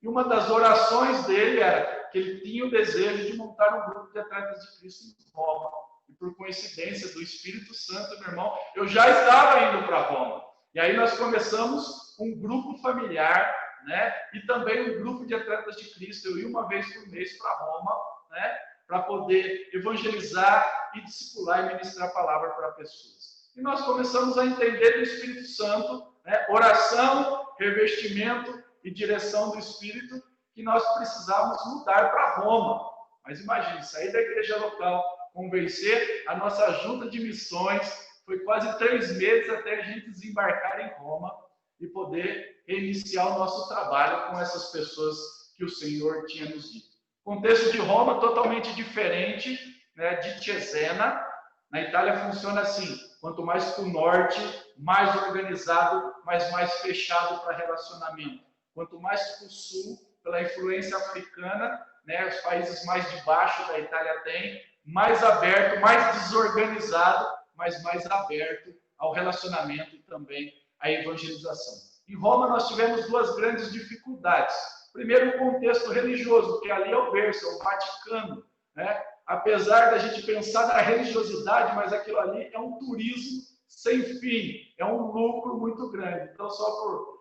E uma das orações dele era que ele tinha o desejo de montar um grupo de Atletas de Cristo em Roma. E por coincidência do Espírito Santo, meu irmão, eu já estava indo para Roma. E aí nós começamos um grupo familiar, né? E também um grupo de Atletas de Cristo. Eu ia uma vez por mês para Roma, né? Para poder evangelizar e discipular e ministrar a palavra para pessoas. E nós começamos a entender do Espírito Santo, né? Oração, revestimento e direção do Espírito, que nós precisávamos mudar para Roma. Mas imagine, sair da igreja local, convencer a nossa junta de missões. Foi quase 3 meses até a gente desembarcar em Roma e poder iniciar o nosso trabalho com essas pessoas que o Senhor tinha nos dito. O contexto de Roma totalmente diferente, né, de Cesena. Na Itália funciona assim: quanto mais para o norte, mais organizado, mas mais fechado para relacionamento. Quanto mais para o sul, pela influência africana, né, os países mais de baixo da Itália têm, mais aberto, mais desorganizado, mas mais aberto ao relacionamento e também à evangelização. Em Roma nós tivemos 2 grandes dificuldades. Primeiro, o contexto religioso, que ali é o berço, é o Vaticano, né? Apesar da gente pensar na religiosidade, mas aquilo ali é um turismo sem fim, é um lucro muito grande. Então, só por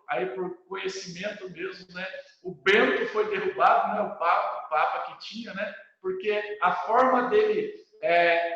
conhecimento mesmo, né? O Bento foi derrubado, né? O Papa que tinha, né? Porque a forma dele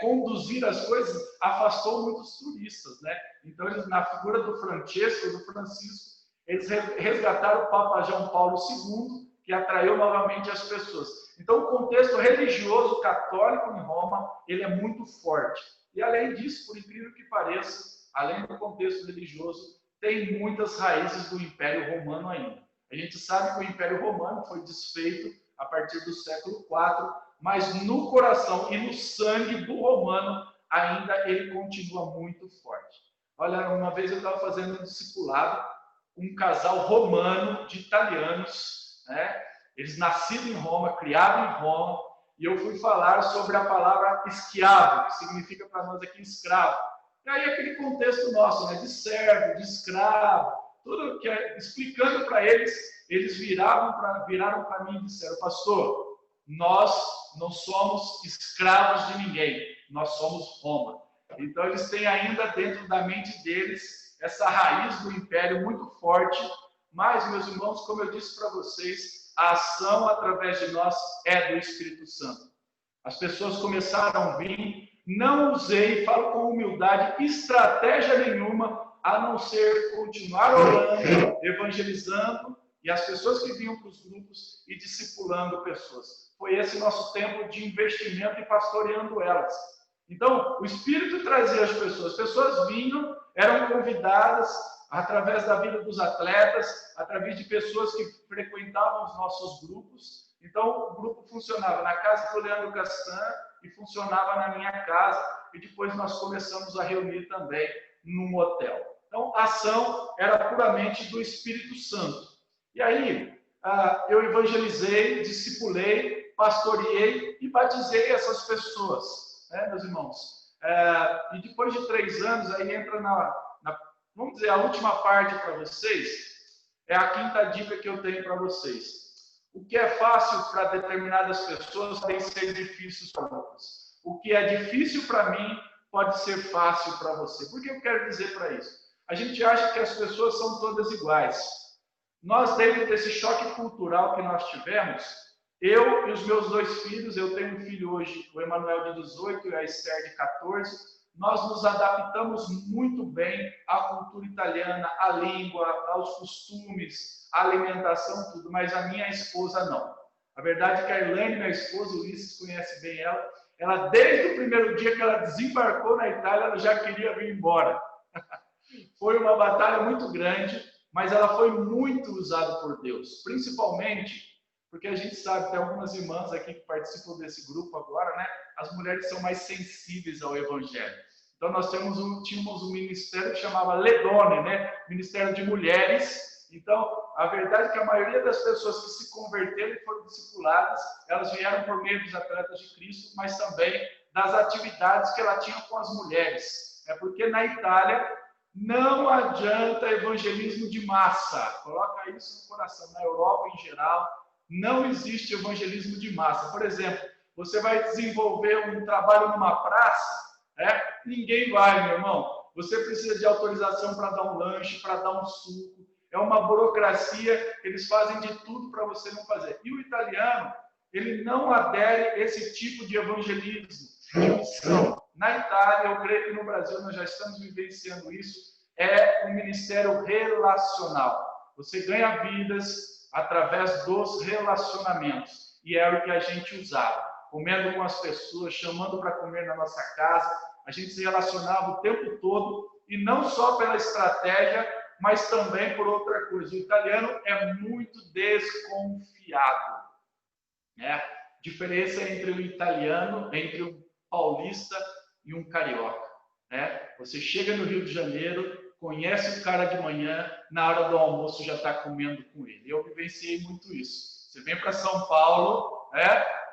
conduzir as coisas afastou muitos turistas, né? Então, eles, na figura do Francesco, do Francisco, eles resgataram o Papa João Paulo II, que atraiu novamente as pessoas. Então, o contexto religioso católico em Roma, ele é muito forte. E, além disso, por incrível que pareça, além do contexto religioso, tem muitas raízes do Império Romano ainda. A gente sabe que o Império Romano foi desfeito a partir do século IV, mas no coração e no sangue do romano, ainda ele continua muito forte. Olha, uma vez eu estava fazendo um discipulado, um casal romano de italianos, né? Eles nascidos em Roma, criados em Roma, e eu fui falar sobre a palavra esquiavo, que significa para nós aqui escravo. E aí aquele contexto nosso, né, de servo, de escravo, tudo que explicando para eles, eles viraram para mim e disseram: pastor, nós não somos escravos de ninguém, nós somos Roma. Então eles têm ainda dentro da mente deles essa raiz do império muito forte, mas, meus irmãos, como eu disse para vocês, a ação através de nós é do Espírito Santo. As pessoas começaram a vir, não usei, falo com humildade, estratégia nenhuma, a não ser continuar orando, evangelizando, e as pessoas que vinham para os grupos e discipulando pessoas. Foi esse nosso tempo de investimento e pastoreando elas. Então, o Espírito trazia as pessoas vinham, eram convidadas através da vida dos atletas, através de pessoas que frequentavam os nossos grupos. Então, o grupo funcionava na casa do Leandro Castan e funcionava na minha casa, e depois nós começamos a reunir também num hotel. Então, a ação era puramente do Espírito Santo. E aí, eu evangelizei, discipulei, pastoreei e batizei essas pessoas, né, meus irmãos? E depois de 3 anos, aí entra vamos dizer, a última parte para vocês, é a 5ª dica que eu tenho para vocês. O que é fácil para determinadas pessoas pode ser difícil para outras. O que é difícil para mim pode ser fácil para você. Por que eu quero dizer para isso? A gente acha que as pessoas são todas iguais. Nós, dentro desse choque cultural que nós tivemos, eu e os meus 2 filhos, eu tenho um filho hoje, o Emanuel de 18 e a Esther de 14, nós nos adaptamos muito bem à cultura italiana, à língua, aos costumes, à alimentação, tudo, mas a minha esposa não. A verdade é que a Elaine, minha esposa, o Ulisses conhece bem ela desde o primeiro dia que ela desembarcou na Itália, ela já queria vir embora. Foi uma batalha muito grande, mas ela foi muito usada por Deus, principalmente porque a gente sabe, tem algumas irmãs aqui que participam desse grupo agora, né? As mulheres são mais sensíveis ao Evangelho. Então, nós tínhamos um ministério que chamava Ledone, né? Ministério de Mulheres. Então, a verdade é que a maioria das pessoas que se converteram e foram discipuladas, elas vieram por meio dos atletas de Cristo, mas também das atividades que ela tinha com as mulheres. É porque na Itália não adianta evangelismo de massa. Coloca isso no coração. Na Europa, em geral, não existe evangelismo de massa. Por exemplo, você vai desenvolver um trabalho numa praça, ninguém vai, meu irmão. Você precisa de autorização para dar um lanche, para dar um suco. É uma burocracia, eles fazem de tudo para você não fazer. E o italiano, ele não adere a esse tipo de evangelismo, de missão. Na Itália, eu creio que no Brasil nós já estamos vivenciando isso, é um ministério relacional. Você ganha vidas através dos relacionamentos. E era o que a gente usava. Comendo com as pessoas, chamando para comer na nossa casa. A gente se relacionava o tempo todo, e não só pela estratégia, mas também por outra coisa. O italiano é muito desconfiado. Né? Diferença entre o italiano, entre um paulista e um carioca. Né? Você chega no Rio de Janeiro, conhece o cara de manhã, na hora do almoço já está comendo com ele. Eu vivenciei muito isso. Você vem para São Paulo,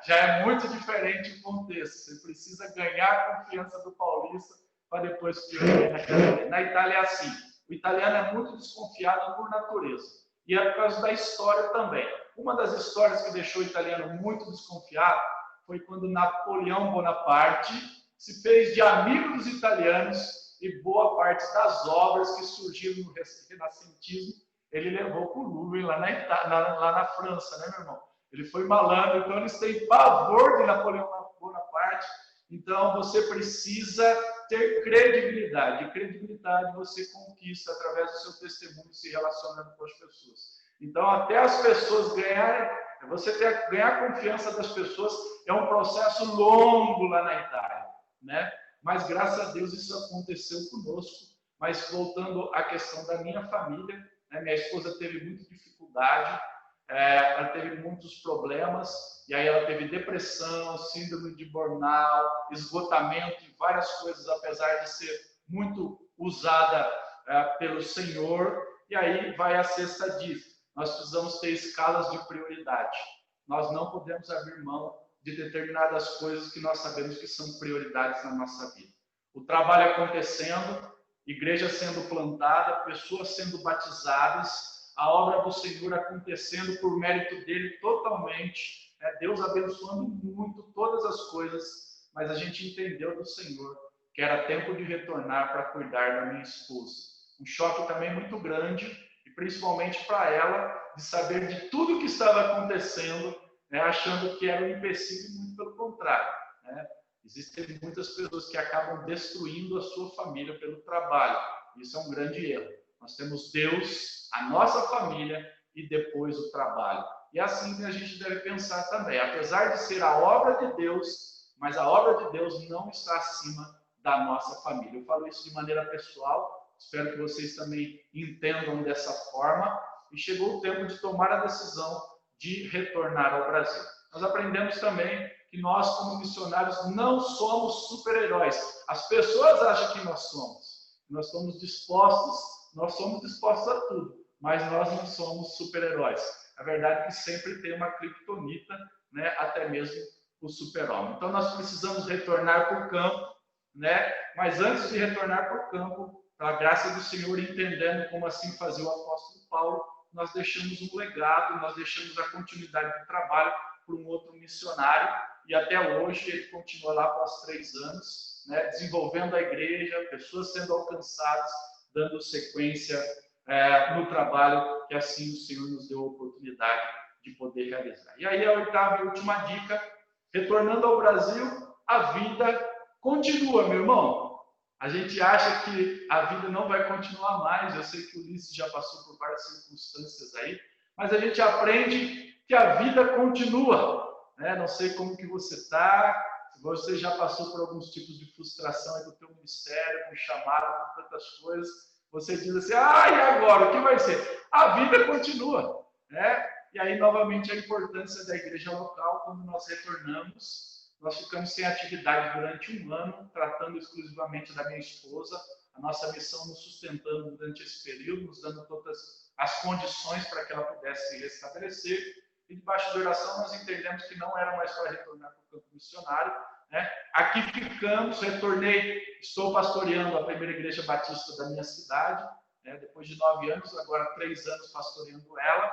já é muito diferente o contexto. Você precisa ganhar a confiança do paulista para depois que na casa dele. Na Itália é assim. O italiano é muito desconfiado por natureza. E é por causa da história também. Uma das histórias que deixou o italiano muito desconfiado foi quando Napoleão Bonaparte se fez de amigo dos italianos, e boa parte das obras que surgiram no renascentismo, ele levou para o Louvre lá na França, né, meu irmão? Ele foi malandro, então eles têm pavor de Napoleão Bonaparte. Então você precisa ter credibilidade. E credibilidade você conquista através do seu testemunho, se relacionando com as pessoas. Então, até as pessoas ganharem, ganhar a confiança das pessoas é um processo longo lá na Itália, né? Mas, graças a Deus, isso aconteceu conosco. Mas, voltando à questão da minha família, né, minha esposa teve muita dificuldade, ela teve muitos problemas, e aí ela teve depressão, síndrome de burnout, esgotamento e várias coisas, apesar de ser muito usada pelo Senhor. E aí vai a 6ª dica. Nós precisamos ter escalas de prioridade. Nós não podemos abrir mão de determinadas coisas que nós sabemos que são prioridades na nossa vida. o trabalho acontecendo, igreja sendo plantada, pessoas sendo batizadas, a obra do Senhor acontecendo por mérito dele totalmente, né? Deus abençoando muito todas as coisas, mas a gente entendeu do Senhor que era tempo de retornar para cuidar da minha esposa. Um choque também muito grande, e principalmente para ela, de saber de tudo que estava acontecendo, né? Achando que era um empecilho, e muito pelo contrário, né? Existem muitas pessoas que acabam destruindo a sua família pelo trabalho. Isso é um grande erro. Nós temos Deus, a nossa família e depois o trabalho. E assim a gente deve pensar também. Apesar de ser a obra de Deus, mas a obra de Deus não está acima da nossa família. Eu falo isso de maneira pessoal. Espero que vocês também entendam dessa forma. E chegou o tempo de tomar a decisão de retornar ao Brasil. Nós aprendemos também que nós, como missionários, não somos super-heróis. As pessoas acham que nós somos. Nós somos dispostos a tudo, mas nós não somos super-heróis. A verdade é que sempre tem uma criptonita, né? Até mesmo o super-homem. Então, nós precisamos retornar para o campo, né? Mas antes de retornar para o campo, pela graça do Senhor, entendendo como assim fazia o apóstolo Paulo, nós deixamos um legado, nós deixamos a continuidade do trabalho para um outro missionário, e até hoje ele continua lá após 3 anos, né, desenvolvendo a igreja, pessoas sendo alcançadas, dando sequência no trabalho que assim o Senhor nos deu a oportunidade de poder realizar. E aí a 8ª e última dica, retornando ao Brasil, a vida continua, meu irmão. A gente acha que a vida não vai continuar mais, eu sei que o Ulisses já passou por várias circunstâncias aí, mas a gente aprende que a vida continua, né? Não sei como que você está, se você já passou por alguns tipos de frustração aí do teu ministério, com chamado, com tantas coisas, você diz assim, e agora, o que vai ser? A vida continua, né? E aí, novamente, a importância da igreja local, quando nós retornamos, nós ficamos sem atividade durante 1 ano, tratando exclusivamente da minha esposa, a nossa missão nos sustentando durante esse período, nos dando todas as condições para que ela pudesse se restabelecer. E debaixo de oração nós entendemos que não era mais para retornar para o campo missionário, né? Aqui ficamos, retornei, estou pastoreando a primeira igreja batista da minha cidade, né? Depois de 9 anos, agora 3 anos pastoreando ela.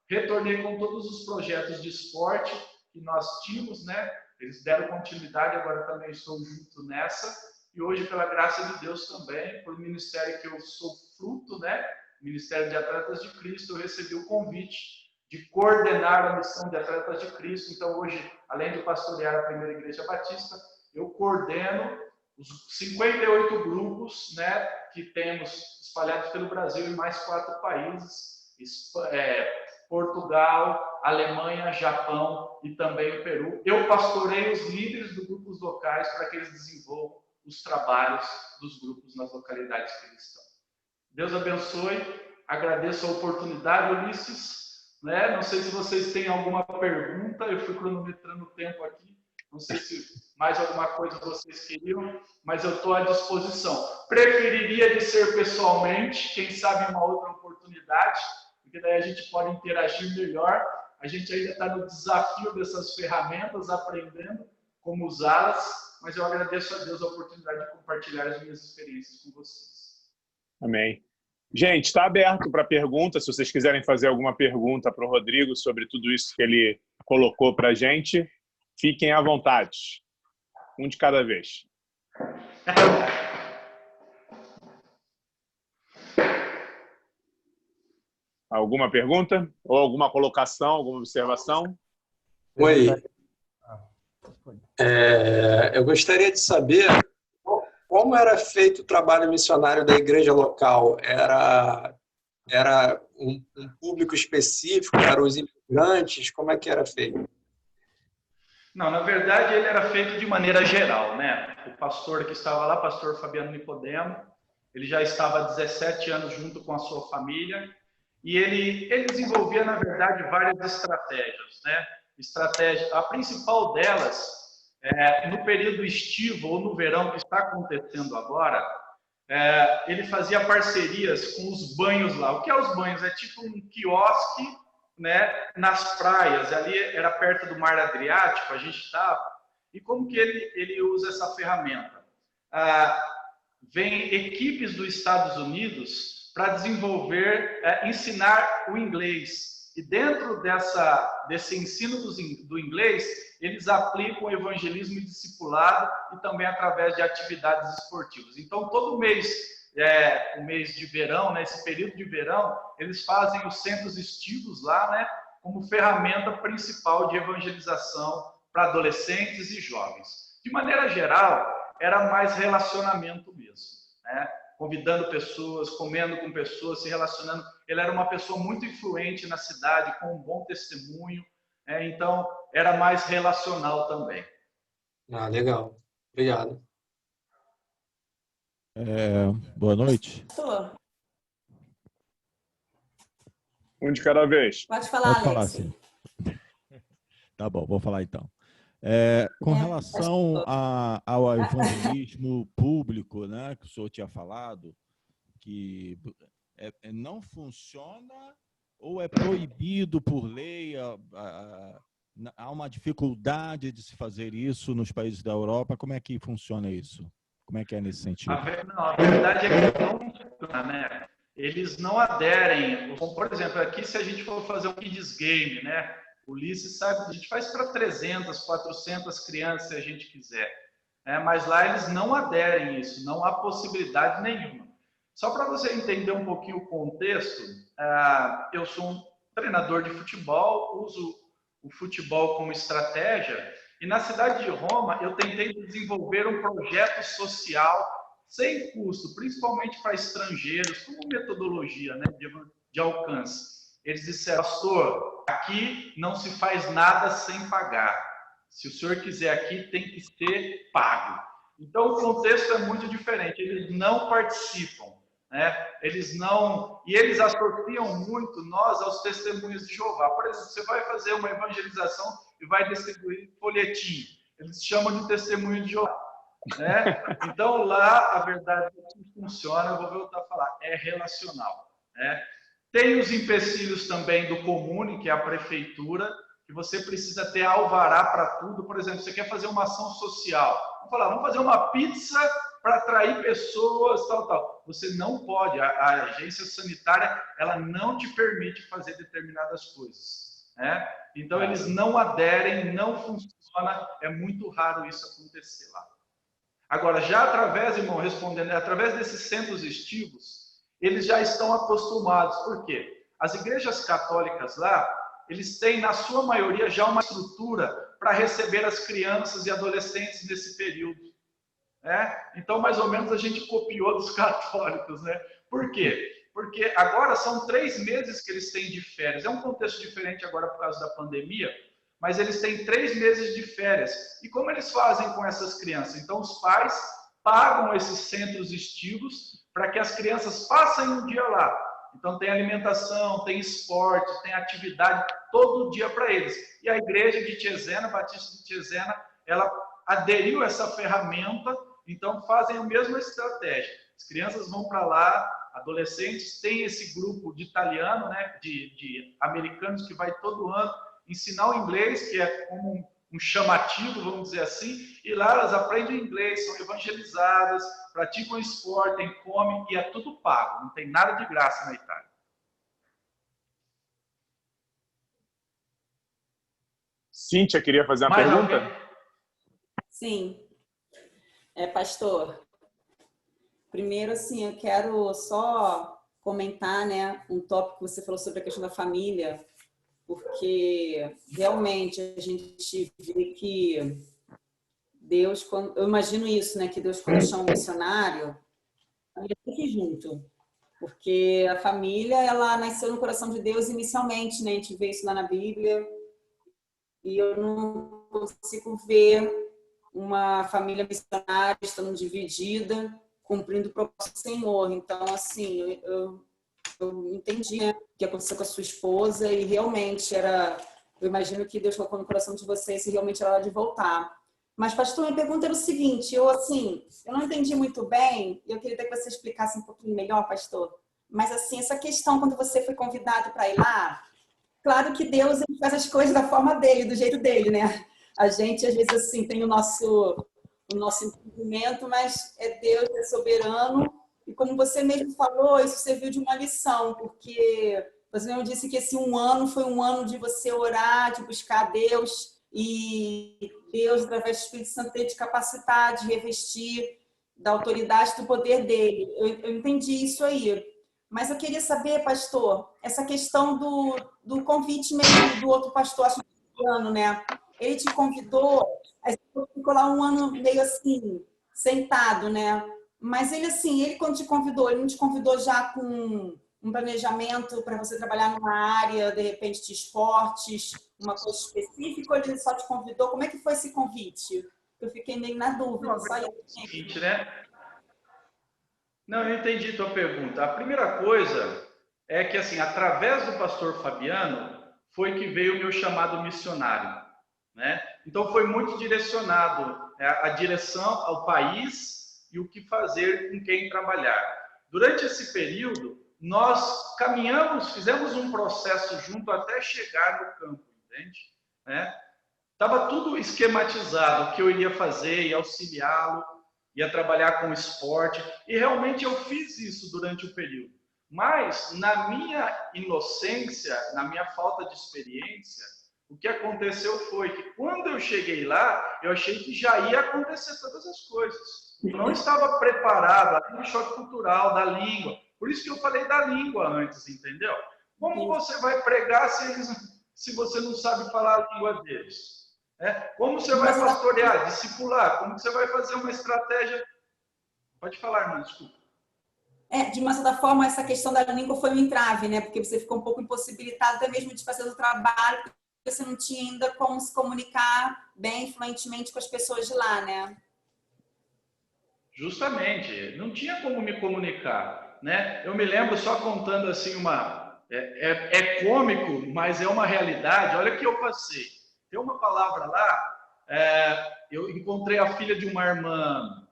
Retornei com todos os projetos de esporte que nós tínhamos, né? Eles deram continuidade, agora também estou junto nessa. E hoje, pela graça de Deus também, por ministério que eu sou fruto, né? Ministério de Atletas de Cristo, eu recebi o convite de coordenar a missão de Atletas de Cristo. Então, hoje, além de pastorear a primeira igreja batista, eu coordeno os 58 grupos, né, que temos espalhados pelo Brasil em mais 4 países, Portugal, Alemanha, Japão e também o Peru. Eu pastoreio os líderes dos grupos locais para que eles desenvolvam os trabalhos dos grupos nas localidades que eles estão. Deus abençoe, agradeço a oportunidade, Ulisses. Né? Não sei se vocês têm alguma pergunta, eu fui cronometrando o tempo aqui, não sei se mais alguma coisa vocês queriam, mas eu estou à disposição. Preferiria de ser pessoalmente, quem sabe uma outra oportunidade, porque daí a gente pode interagir melhor, a gente ainda está no desafio dessas ferramentas, aprendendo como usá-las, mas eu agradeço a Deus a oportunidade de compartilhar as minhas experiências com vocês. Amém. Gente, está aberto para perguntas. Se vocês quiserem fazer alguma pergunta para o Rodrigo sobre tudo isso que ele colocou para a gente, fiquem à vontade. Um de cada vez. Alguma pergunta? Ou alguma colocação, alguma observação? Oi. Eu gostaria de saber como era feito o trabalho missionário da igreja local. Era um público específico? Eram os imigrantes? Como é que era feito? Não, na verdade ele era feito de maneira geral, né? O pastor que estava lá, pastor Fabiano Nicodemo, ele já estava há 17 anos junto com a sua família e ele desenvolvia, na verdade, várias estratégias, né? A principal delas, no período estivo ou no verão que está acontecendo agora, ele fazia parcerias com os banhos lá. O que é os banhos? É tipo um quiosque, né, nas praias. Ali era perto do Mar Adriático, a gente estava. E como que ele usa essa ferramenta? vêm equipes dos Estados Unidos para desenvolver, ensinar o inglês. E dentro desse ensino do inglês, eles aplicam o evangelismo e discipulado e também através de atividades esportivas. Então, todo mês, o mês de verão, né, esse período de verão, eles fazem os centros estivos lá, né, como ferramenta principal de evangelização para adolescentes e jovens. De maneira geral, era mais relacionamento mesmo, né? Convidando pessoas, comendo com pessoas, se relacionando. Ele era uma pessoa muito influente na cidade, com um bom testemunho, então era mais relacional também. Ah, legal. Obrigado. Boa noite. Pastor, Um de cada vez. pode falar, Pode falar, Alex. sim. Tá bom, vou falar então. Com relação ao evangelismo público, né, que o senhor tinha falado, que não funciona ou é proibido por lei? Há uma dificuldade de se fazer isso nos países da Europa? Como é que funciona isso? Como é que é nesse sentido? A verdade é que não funciona, né? Eles não aderem. Por exemplo, aqui se a gente for fazer um kids game, né? O Ulisses sabe que a gente faz para 300, 400 crianças se a gente quiser. Mas lá eles não aderem a isso, não há possibilidade nenhuma. Só para você entender um pouquinho o contexto, eu sou um treinador de futebol, uso o futebol como estratégia, e na cidade de Roma eu tentei desenvolver um projeto social sem custo, principalmente para estrangeiros, como metodologia, né, de alcance. Eles disseram: pastor, aqui não se faz nada sem pagar. Se o senhor quiser aqui, tem que ser pago. Então, o contexto é muito diferente. Eles não participam, né? Eles associam muito nós aos testemunhos de Jeová. Por exemplo, você vai fazer uma evangelização e vai distribuir folhetim. Eles chamam de testemunho de Jeová, né? Então, lá, a verdade que funciona, eu vou voltar a falar, é relacional, né? Tem os empecilhos também do comune, que é a prefeitura, que você precisa ter alvará para tudo. Por exemplo, você quer fazer uma ação social. Vamos fazer uma pizza para atrair pessoas, tal. Você não pode. A agência sanitária, ela não te permite fazer determinadas coisas, né? Então, eles não aderem, não funciona. É muito raro isso acontecer lá. Agora, já através, irmão, respondendo, através desses centros estivos, eles já estão acostumados. Por quê? As igrejas católicas lá, eles têm, na sua maioria, já uma estrutura para receber as crianças e adolescentes nesse período, né? Então, mais ou menos, a gente copiou dos católicos, né? Por quê? Porque agora são 3 meses que eles têm de férias. É um contexto diferente agora por causa da pandemia, mas eles têm 3 meses de férias. E como eles fazem com essas crianças? Então, os pais pagam esses centros estivos para que as crianças passem um dia lá. Então, tem alimentação, tem esporte, tem atividade todo dia para eles. E a igreja de Cesena, Batista de Cesena, ela aderiu a essa ferramenta, então fazem a mesma estratégia. As crianças vão para lá, adolescentes, tem esse grupo de italiano, né, de americanos que vai todo ano ensinar o inglês, que é como um chamativo, vamos dizer assim, e lá elas aprendem inglês, são evangelizadas, praticam esporte, comem, e é tudo pago, não tem nada de graça na Itália. Cíntia queria fazer uma pergunta? Sim. Pastor, primeiro, assim, eu quero só comentar, né, um tópico que você falou sobre a questão da família, porque realmente a gente vê que Deus, eu imagino isso, né, que Deus, quando chama um missionário, ele tem que ir junto, porque a família, ela nasceu no coração de Deus inicialmente, né, a gente vê isso lá na Bíblia, e eu não consigo ver uma família missionária estando dividida, cumprindo o propósito do Senhor. Então, assim, eu entendi, né, o que aconteceu com a sua esposa e realmente eu imagino que Deus colocou no coração de vocês se realmente era hora de voltar. Mas, pastor, minha pergunta era o seguinte, eu não entendi muito bem, e eu queria que você explicasse um pouquinho melhor, pastor, mas, assim, essa questão, quando você foi convidado para ir lá, claro que Deus, ele faz as coisas da forma dele, do jeito dele, né? A gente, às vezes, assim, tem o o nosso entendimento, mas Deus é soberano. E como você mesmo falou, isso serviu de uma lição, porque você mesmo disse que esse 1 ano foi um ano de você orar, de buscar Deus, e Deus, através do Espírito Santo, ter te capacitar, de revestir da autoridade, do poder dele. Eu entendi isso aí. Mas eu queria saber, pastor, essa questão do convite mesmo do outro pastor, acho que né? Ele te convidou, aí você ficou lá 1 ano meio assim, sentado, né? Mas ele quando te convidou, ele não te convidou já com um planejamento para você trabalhar numa área, de repente, de esportes, uma coisa específica, ou ele só te convidou? Como é que foi esse convite? Eu fiquei meio na dúvida. Só é o seguinte, né? Não, eu entendi a tua pergunta. A primeira coisa é que, assim, através do pastor Fabiano, foi que veio o meu chamado missionário, né? Então, foi muito direcionado a direção ao país e o que fazer com quem trabalhar. Durante esse período, nós caminhamos, fizemos um processo junto até chegar no campo, entende? Né? Estava tudo esquematizado, o que eu iria fazer, ia auxiliá-lo, ia trabalhar com esporte, e realmente eu fiz isso durante o período. Mas, na minha inocência, na minha falta de experiência, o que aconteceu foi que, quando eu cheguei lá, eu achei que já ia acontecer todas as coisas. Eu não estava preparado, além do choque cultural, da língua. Por isso que eu falei da língua antes, entendeu? Como você vai pregar se você não sabe falar a língua deles? Como você vai pastorear, discipular? Como você vai fazer uma estratégia? Pode falar, irmã, desculpa. De uma certa forma, essa questão da língua foi um entrave, né? Porque você ficou um pouco impossibilitado até mesmo de fazer o trabalho, porque você não tinha ainda como se comunicar bem, fluentemente com as pessoas de lá, né? Justamente, não tinha como me comunicar, né? Eu me lembro, só contando assim é cômico, mas é uma realidade. Olha o que eu passei. Tem uma palavra lá, eu encontrei a filha de uma irmã,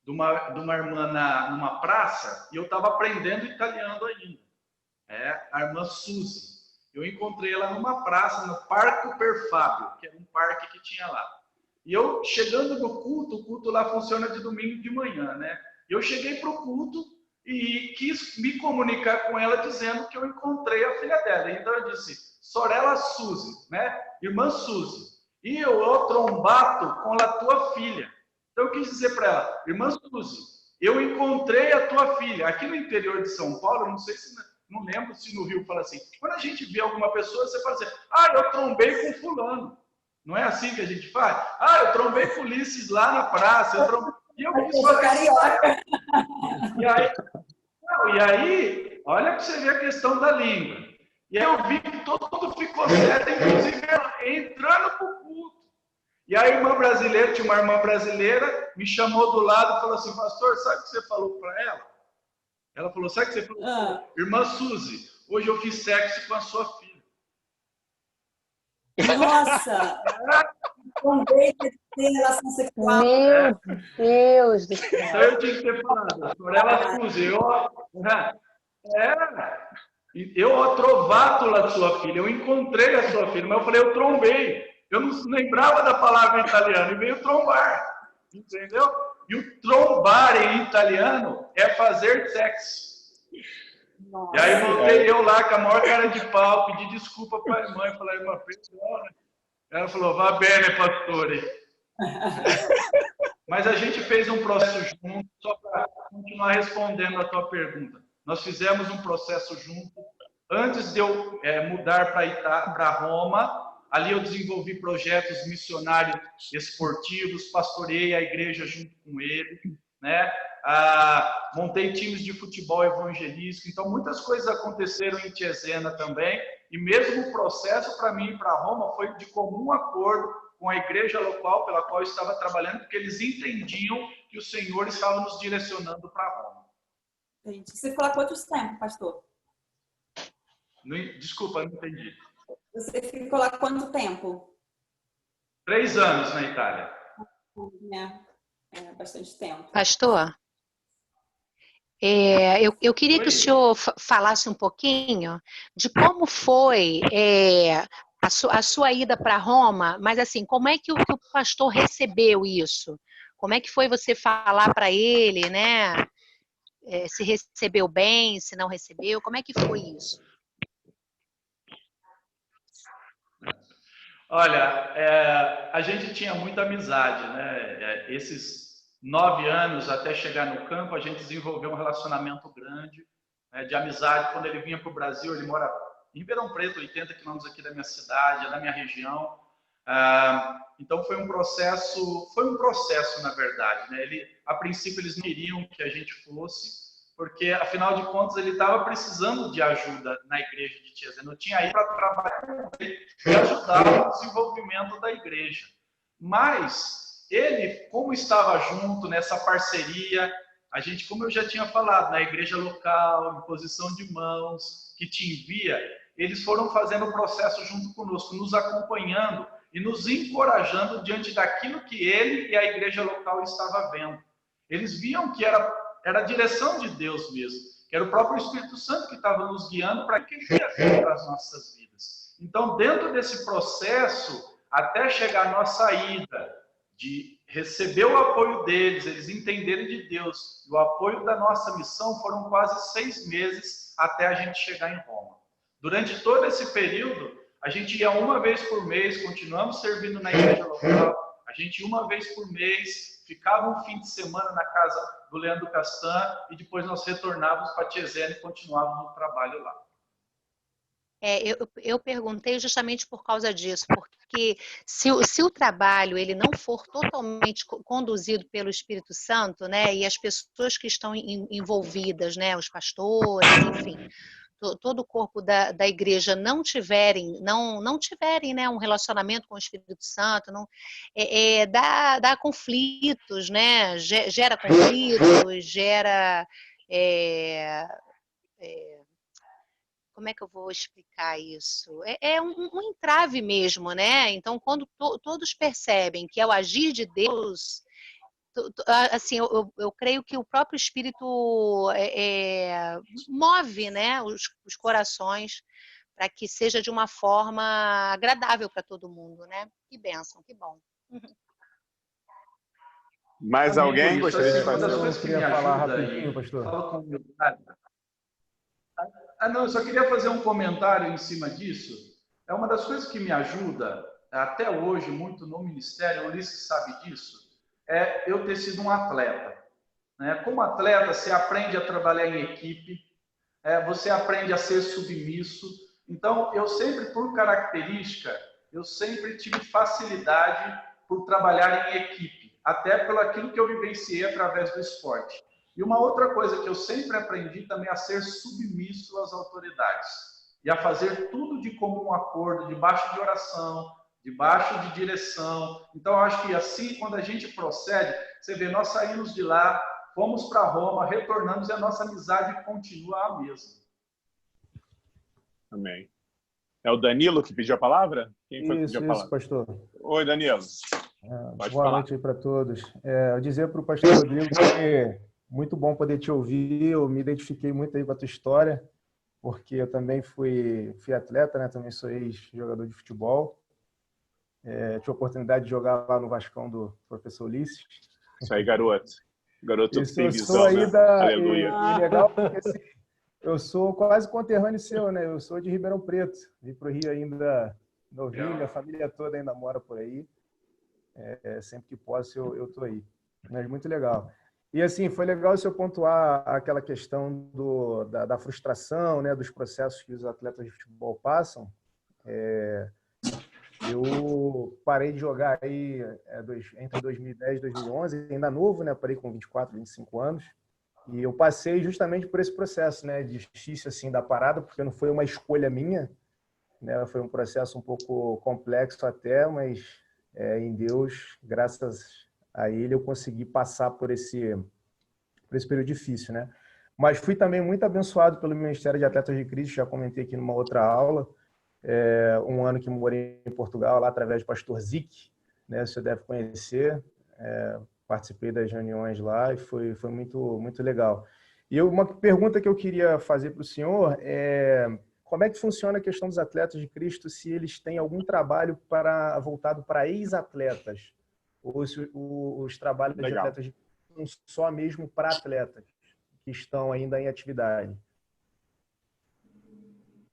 numa praça, e eu estava aprendendo italiano ainda. A irmã Suzy. Eu encontrei ela numa praça, no Parco Perfábio, que era um parque que tinha lá. E eu, chegando no culto, o culto lá funciona de domingo de manhã, né? Eu cheguei para o culto e quis me comunicar com ela dizendo que eu encontrei a filha dela. Então eu disse, Sorella Suzy, né? Irmã Suzy, e eu trombato com a tua filha. Então eu quis dizer para ela, irmã Suzy, eu encontrei a tua filha. Aqui no interior de São Paulo, não sei se, não lembro se no Rio fala assim, quando a gente vê alguma pessoa, você fala assim, eu trombei com fulano. Não é assim que a gente faz? Eu trombei com Ulisses lá na praça. E eu quis fazer e aí, olha para você ver a questão da língua. E aí eu vi que todo mundo ficou certo, inclusive ela entrando para o culto. E a irmã brasileira, tinha uma irmã brasileira, me chamou do lado e falou assim, pastor, sabe o que você falou para ela? Ela falou, sabe o que você falou? Irmã Suzy, hoje eu fiz sexo com a sua filha. Nossa! Também tem relação sexual. Meu Deus do céu. Então eu tinha que ter falado, Sorella Suzy, eu trovato a sua filha, eu encontrei a sua filha, mas eu falei, eu trombei. Eu não lembrava da palavra em italiano e veio trombar, entendeu? E o trombar em italiano é fazer sexo. Nossa. E aí voltei eu lá com a maior cara de pau, pedi desculpa para a irmã, e falei, irmã, perdona. Ela falou, vá bene, pastore. Mas a gente fez um processo junto, só para continuar respondendo a tua pergunta. Nós fizemos um processo junto. Antes de eu mudar para Roma, ali eu desenvolvi projetos missionários esportivos, pastoreei a igreja junto com ele, né? Montei times de futebol evangelístico. Então, muitas coisas aconteceram em Cesena também. E mesmo o processo para mim ir para Roma foi de comum acordo com a igreja local pela qual eu estava trabalhando, porque eles entendiam que o Senhor estava nos direcionando para Roma. Você ficou lá quantos tempos, pastor? Desculpa, não entendi. Você ficou lá quanto tempo? 3 anos na Itália. Bastante tempo. Pastor, eu queria que o senhor falasse um pouquinho de como foi a sua ida para Roma, mas assim, como é que o pastor recebeu isso? Como é que foi você falar para ele, né? Se recebeu bem, se não recebeu, como é que foi isso? Olha, a gente tinha muita amizade, né? Esses 9 anos até chegar no campo, a gente desenvolveu um relacionamento grande, né, de amizade. Quando ele vinha para o Brasil, ele mora em Ribeirão Preto, 80 quilômetros aqui da minha cidade, é da minha região. Então foi um processo, na verdade, né? A princípio eles não queriam que a gente fosse, porque afinal de contas ele estava precisando de ajuda na igreja de Tiazé, não tinha aí para trabalhar e ajudar no desenvolvimento da igreja. Mas ele, como estava junto nessa parceria, a gente, como eu já tinha falado, na igreja local, imposição de mãos, que te envia, eles foram fazendo o processo junto conosco, nos acompanhando e nos encorajando diante daquilo que ele e a igreja local estavam vendo. Eles viam que era a direção de Deus mesmo, que era o próprio Espírito Santo que estava nos guiando para que ele ia fazer para as nossas vidas. Então, dentro desse processo, até chegar a nossa ida, de receber o apoio deles, eles entenderem de Deus, e o apoio da nossa missão, foram quase 6 meses até a gente chegar em Roma. Durante todo esse período, a gente ia uma vez por mês, continuamos servindo na igreja local, a gente ia uma vez por mês, ficava um fim de semana na casa do Leandro Castan e depois nós retornávamos para Tiesene e continuávamos o trabalho lá. Eu perguntei justamente por causa disso, porque se o trabalho ele não for totalmente conduzido pelo Espírito Santo, né, e as pessoas que estão envolvidas, né, os pastores, enfim, todo o corpo da igreja não tiverem, né, um relacionamento com o Espírito Santo, dá conflitos, né, gera conflitos, gera como é que eu vou explicar isso? É um entrave mesmo, né? Então, quando todos percebem que é o agir de Deus, assim, eu creio que o próprio Espírito move, né, os corações para que seja de uma forma agradável para todo mundo, né? Que bênção, que bom. Mais alguém gostaria de fazer? Eu queria falar rapidinho, pastor. Não, eu só queria fazer um comentário em cima disso. É uma das coisas que me ajuda, até hoje, muito no ministério, o Ulisses sabe disso, é eu ter sido um atleta. Né? Como atleta, você aprende a trabalhar em equipe, você aprende a ser submisso. Então, eu sempre, por característica, eu sempre tive facilidade por trabalhar em equipe, até pelo aquilo que eu vivenciei através do esporte. E uma outra coisa que eu sempre aprendi também é a ser submisso às autoridades e a fazer tudo de comum acordo, debaixo de oração, debaixo de direção. Então, eu acho que assim, quando a gente procede, você vê, nós saímos de lá, fomos para Roma, retornamos e a nossa amizade continua a mesma. Amém. É o Danilo que pediu a palavra? Quem foi que pediu a palavra? Isso, pastor. Oi, Danilo. Boa noite aí para todos. Eu dizer para o pastor Rodrigo que muito bom poder te ouvir, eu me identifiquei muito aí com a tua história, porque eu também fui atleta, né? Também sou ex-jogador de futebol. Tive a oportunidade de jogar lá no Vascão do professor Ulisses. Isso aí, garoto. Garoto que tem visão, sou aí né? Aleluia. E legal porque assim, eu sou quase conterrâneo seu, né? Eu sou de Ribeirão Preto. Vim para o Rio ainda novinho, a família toda ainda mora por aí. Sempre que posso, eu tô aí. Mas muito legal. E assim, foi legal o senhor pontuar aquela questão da frustração, né, dos processos que os atletas de futebol passam. Eu parei de jogar aí entre 2010 e 2011, ainda novo, né, parei com 24, 25 anos, e eu passei justamente por esse processo, né, difícil assim da parada, porque não foi uma escolha minha, né, foi um processo um pouco complexo até, mas em Deus, graças a Ele, eu consegui passar por esse período difícil, né? Mas fui também muito abençoado pelo Ministério de Atletas de Cristo, já comentei aqui numa outra aula, um ano que morei em Portugal, lá através do pastor Zic, né? Você deve conhecer, participei das reuniões lá e foi muito, muito legal. E uma pergunta que eu queria fazer para o senhor é como é que funciona a questão dos atletas de Cristo, se eles têm algum trabalho voltado para ex-atletas, ou se os trabalhos Legal. de atletas de são só mesmo para atletas que estão ainda em atividade.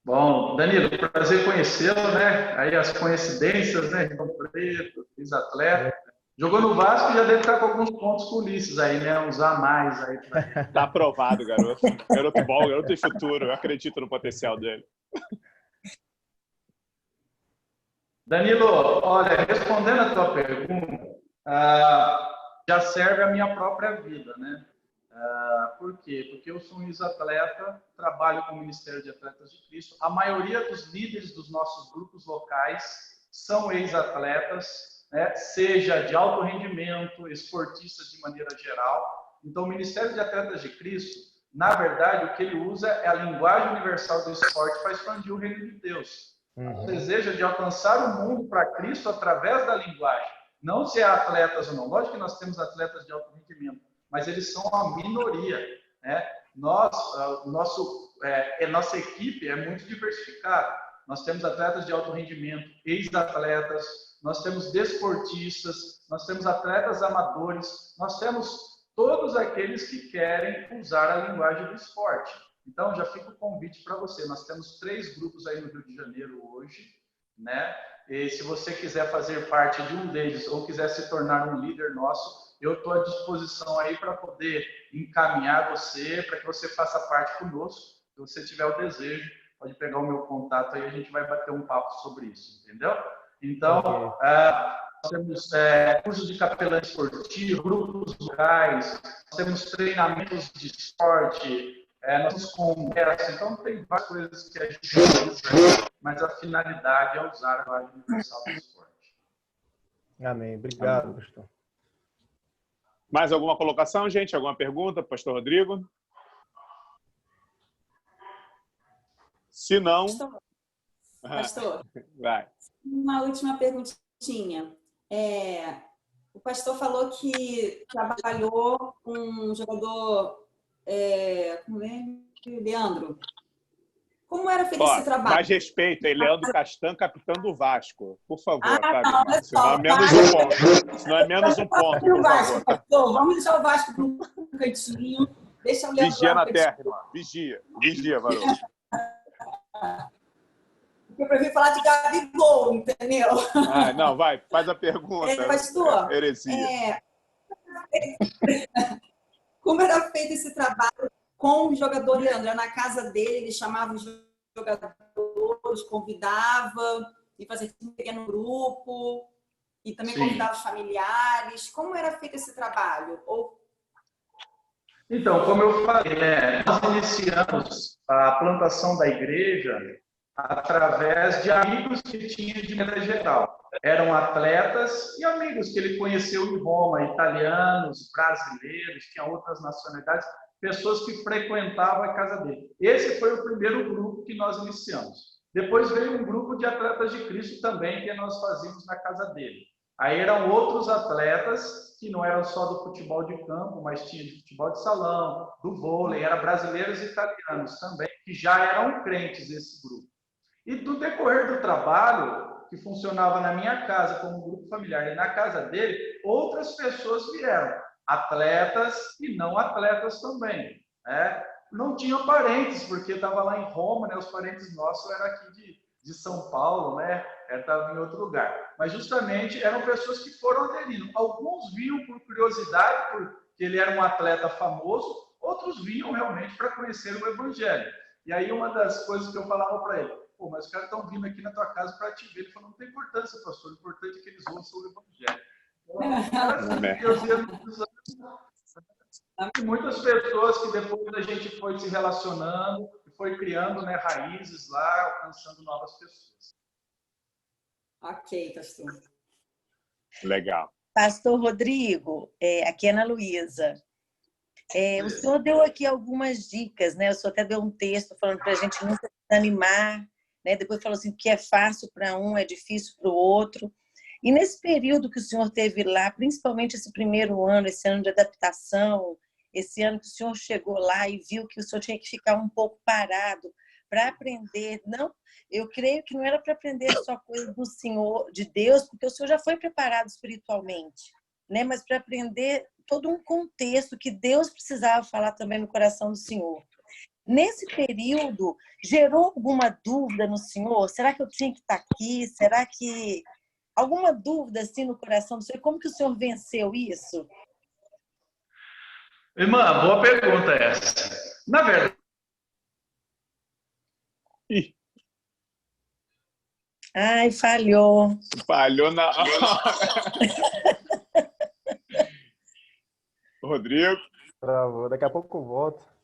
Bom, Danilo, prazer conhecê-lo, né? Aí as coincidências, né? Ribeirão Preto, ex-atleta. Jogou no Vasco e já deve estar com alguns pontos com o Ulisses aí, né? Uns a mais aí. Tá aprovado, garoto. Garoto bom, garoto tem futuro. Eu acredito no potencial dele. Danilo, olha, respondendo a tua pergunta, já serve a minha própria vida, né? Por quê? Porque eu sou um ex-atleta, trabalho com o Ministério de Atletas de Cristo. A maioria dos líderes dos nossos grupos locais são ex-atletas, né? Seja de alto rendimento, esportistas de maneira geral. Então, o Ministério de Atletas de Cristo, na verdade, o que ele usa é a linguagem universal do esporte para expandir o reino de Deus. O desejo de alcançar o mundo para Cristo através da linguagem. Não se é atletas ou não. Lógico que nós temos atletas de alto rendimento, mas eles são a minoria, né? Nossa equipe é muito diversificada. Nós temos atletas de alto rendimento, ex-atletas, nós temos desportistas, nós temos atletas amadores, nós temos todos aqueles que querem usar a linguagem do esporte. Então, já fica o convite para você. Nós temos 3 grupos aí no Rio de Janeiro hoje, né? E se você quiser fazer parte de um deles ou quiser se tornar um líder nosso, eu estou à disposição aí para poder encaminhar você, para que você faça parte conosco. Se você tiver o desejo, pode pegar o meu contato aí, a gente vai bater um papo sobre isso, entendeu? Então, nós temos cursos de capelania esportiva, grupos locais, nós temos treinamentos de esporte, nós temos congresso, então tem várias coisas que a gente usa, mas a finalidade é usar a linguagem universal do esporte. Amém. Obrigado, pastor. Mais alguma colocação, gente? Alguma pergunta, pastor Rodrigo? Se não... Pastor, vai. uma última perguntinha. O pastor falou que trabalhou com um jogador... como é? Leandro. Como era feito esse trabalho? Mais respeito, hein? Leandro Castan, capitão do Vasco. Por favor, não, senão é menos um ponto. Senão é menos um ponto, por favor. Pastor, vamos deixar o Vasco no cantinho. Deixa o Leandro Vigia na terra, irmão. Vigia. Vigia, varão. Eu prefiro falar de Gabigol, entendeu? Não, vai. Faz a pergunta. Pastor, heresia. Como era feito esse trabalho com o jogador Leandro? Na casa dele, ele chamava os jogadores, convidava, e fazia um pequeno grupo, e também convidava os familiares. Como era feito esse trabalho? Então, como eu falei, nós iniciamos a plantação da igreja através de amigos que tinha de maneira geral. Eram atletas e amigos que ele conheceu em Roma, italianos, brasileiros, tinha outras nacionalidades, pessoas que frequentavam a casa dele. Esse foi o primeiro grupo que nós iniciamos. Depois veio um grupo de atletas de Cristo também, que nós fazíamos na casa dele. Aí eram outros atletas que não eram só do futebol de campo, mas tinha de futebol de salão, do vôlei, eram brasileiros e italianos também, que já eram crentes esse grupo. E do decorrer do trabalho, que funcionava na minha casa como grupo familiar e na casa dele, outras pessoas vieram, atletas e não atletas também. Não tinham parentes, porque estava lá em Roma, né? Os parentes nossos eram aqui de São Paulo, né? Estava em outro lugar. Mas justamente eram pessoas que foram aderindo. Alguns vinham por curiosidade, porque ele era um atleta famoso, outros vinham realmente para conhecer o Evangelho. E aí uma das coisas que eu falava para ele, mas os caras estão vindo aqui na tua casa para te ver. Ele falou, não tem importância, pastor, o importante é que eles ouçam o Evangelho. E muitas pessoas que depois a gente foi se relacionando, foi criando, né, raízes lá, alcançando novas pessoas. Ok, pastor. Legal. Pastor Rodrigo, aqui é Ana Luísa. O senhor deu aqui algumas dicas, né? O senhor até deu um texto falando para a gente nunca desanimar, né? Depois falou assim que é fácil para um, é difícil para o outro. E nesse período que o senhor teve lá, principalmente esse primeiro ano, esse ano de adaptação, esse ano que o senhor chegou lá e viu que o senhor tinha que ficar um pouco parado para aprender. Não, eu creio que não era para aprender só coisa do Senhor, de Deus, porque o senhor já foi preparado espiritualmente, né? Mas para aprender todo um contexto que Deus precisava falar também no coração do senhor. Nesse período, gerou alguma dúvida no senhor? Será que eu tinha que estar aqui? Será que... Alguma dúvida assim no coração do senhor? Como que o senhor venceu isso? Irmã, boa pergunta essa. Na verdade... Ai, falhou. Falhou na... Rodrigo. Travou. Daqui a pouco eu volto.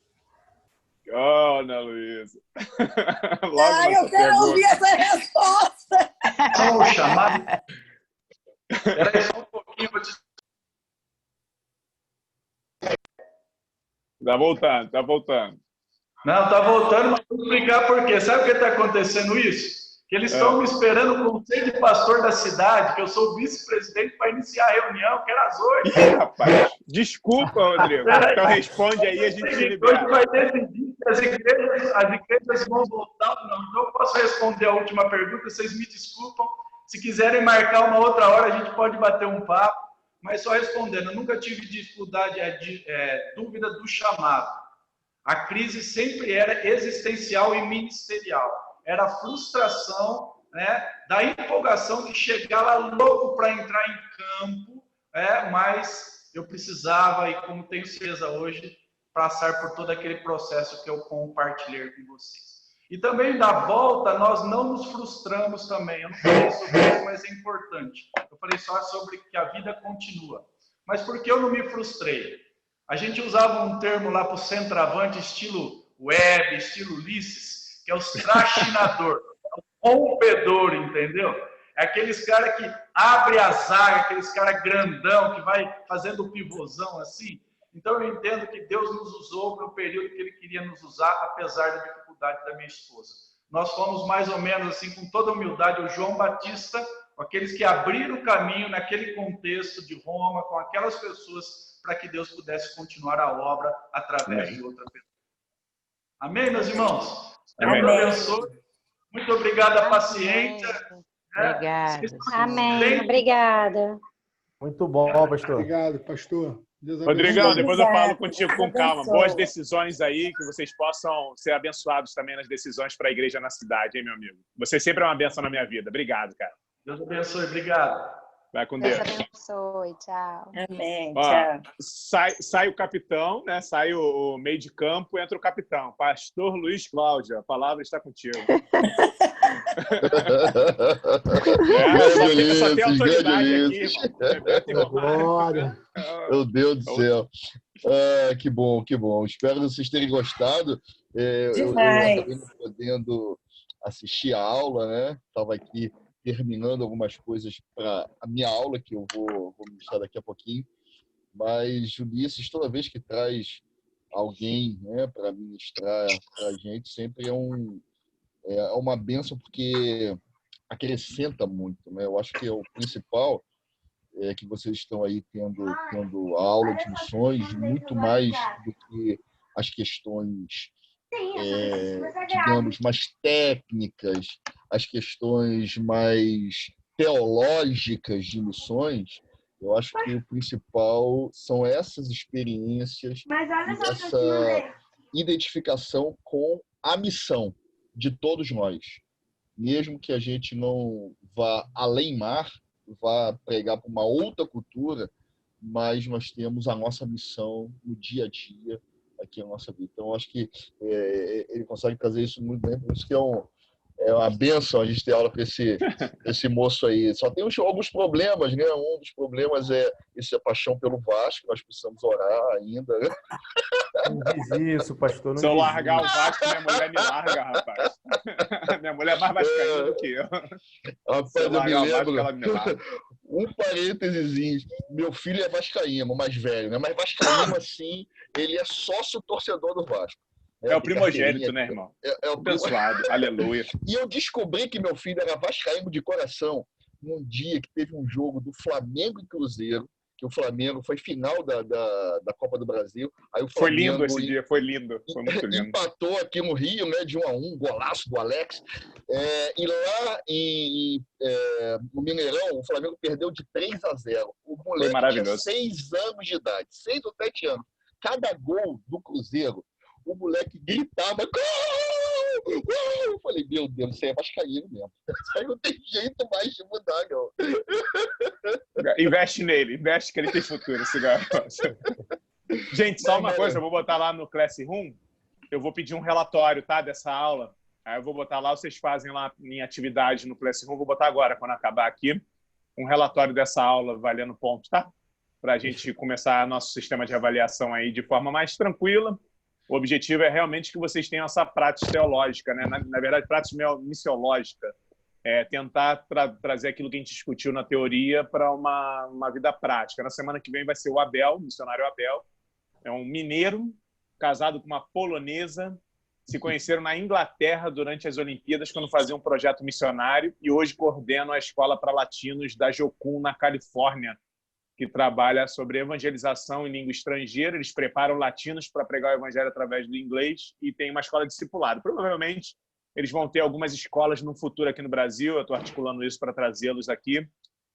Oh, Ana Luísa. Ai, eu quero ouvir essa resposta. Vou chamar. Espera só um pouquinho. Tá voltando, tá voltando. Não, tá voltando, mas vou explicar por quê. Sabe o que está acontecendo isso? Que eles estão me esperando no conselho de pastor da cidade, que eu sou vice-presidente, para iniciar a reunião, que era às 8. Rapaz, desculpa, Rodrigo. Então responde aí, a gente se libera. Hoje vai decidir se as igrejas vão voltar ou não. Então eu posso responder a última pergunta, vocês me desculpam. Se quiserem marcar uma outra hora, a gente pode bater um papo, mas só respondendo, eu nunca tive dificuldade, dúvida do chamado. A crise sempre era existencial e ministerial. Era a frustração, né, da empolgação de chegar lá louco para entrar em campo, mas eu precisava, e como tenho certeza hoje, passar por todo aquele processo que eu compartilhei com vocês. E também da volta, nós não nos frustramos também. Eu não falei sobre isso, mas é importante. Eu falei só sobre que a vida continua. Mas por que eu não me frustrei? A gente usava um termo lá para o centroavante, estilo web, estilo Ulisses, que é o trachinador, o rompedor, entendeu? É aqueles caras que abre a zaga, aqueles caras grandão, que vai fazendo o pivôzão assim. Então eu entendo que Deus nos usou no período que Ele queria nos usar, apesar da dificuldade da minha esposa. Nós fomos mais ou menos assim, com toda humildade, o João Batista, com aqueles que abriram o caminho naquele contexto de Roma, com aquelas pessoas, para que Deus pudesse continuar a obra através de outra pessoa. Amém, meus irmãos? Deus abençoe. Muito obrigado a paciência. Obrigada. Amém. Obrigada. Muito bom, pastor. Obrigado, pastor. Deus Rodrigão, depois eu falo Obrigada. contigo com calma. Boas decisões aí, que vocês possam ser abençoados também nas decisões para a igreja na cidade, hein, meu amigo? Você sempre é uma bênção na minha vida. Obrigado, cara. Deus abençoe. Obrigado. Vai com Deus. Deus abençoe. Tchau. Amém. Ó, Tchau. sai o capitão, né? Sai o meio de campo, entra o capitão. Pastor Luiz Cláudio, a palavra está contigo. Só tem autoridade aqui, irmão. Glória. Meu Deus do céu. Que bom, que bom. Espero vocês terem gostado. Eu acabei não podendo assistir a aula, né? Estava aqui terminando algumas coisas para a minha aula, que eu vou ministrar daqui a pouquinho. Mas Ulisses, toda vez que traz alguém, né, para ministrar para a gente, sempre é uma bênção, porque acrescenta muito, né? Eu acho que é o principal, que vocês estão aí tendo a aula de missões, muito mais do que as questões, digamos, mais técnicas, as questões mais teológicas de missões. Eu acho que o principal são essas experiências e essa identificação com a missão de todos nós. Mesmo que a gente não vá além mar, vá pregar para uma outra cultura, mas nós temos a nossa missão no dia a dia aqui na nossa vida. Então, eu acho que ele consegue trazer isso muito bem, por isso que é uma bênção a gente ter aula com esse moço aí. Só tem alguns problemas, né? Um dos problemas é essa paixão pelo Vasco, nós precisamos orar ainda, né? Não diz isso, pastor. Se eu largar o Vasco, minha mulher me larga, rapaz. Minha mulher é mais vascaína do que eu. Rapaz, Se eu largar o Vasco, ela me larga. Um parênteses, meu filho é vascaíno, mais velho, né? Mas vascaíno, assim, ele é sócio torcedor do Vasco. É o primogênito, né, irmão? É o abençoado, aleluia. E eu descobri que meu filho era vascaíno de coração num dia que teve um jogo do Flamengo e Cruzeiro, que o Flamengo foi final da Copa do Brasil. Aí o Foi Flamengo lindo esse dia, foi lindo. Foi muito lindo. empatou aqui no Rio, né, de 1-1, golaço do Alex. E lá no Mineirão, o Flamengo perdeu de 3-0. O moleque tinha 6 anos de idade, 6 ou 7 anos. Cada gol do Cruzeiro, o moleque gritava: gol! Gol! Eu falei, meu Deus, isso aí é vascaíno mesmo. Isso aí não tem jeito mais de mudar, não. Investe nele, investe que ele tem futuro, esse garoto. Gente, só uma coisa, eu vou botar lá no Classroom, eu vou pedir um relatório, tá, dessa aula. Aí eu vou botar lá, vocês fazem lá em atividade no Classroom, vou botar agora, quando acabar aqui, um relatório dessa aula valendo ponto, tá? Para a gente começar nosso sistema de avaliação aí de forma mais tranquila. O objetivo é realmente que vocês tenham essa prática teológica, né? Na verdade, prática missiológica. Tentar trazer aquilo que a gente discutiu na teoria para uma vida prática. Na semana que vem vai ser o Abel, o missionário Abel. É um mineiro casado com uma polonesa. Se conheceram na Inglaterra durante as Olimpíadas, quando faziam um projeto missionário, e hoje coordenam a Escola para Latinos da Jocum, na Califórnia, que trabalha sobre evangelização em língua estrangeira. Eles preparam latinos para pregar o evangelho através do inglês e tem uma escola discipulada. Provavelmente, eles vão ter algumas escolas no futuro aqui no Brasil. Eu estou articulando isso para trazê-los aqui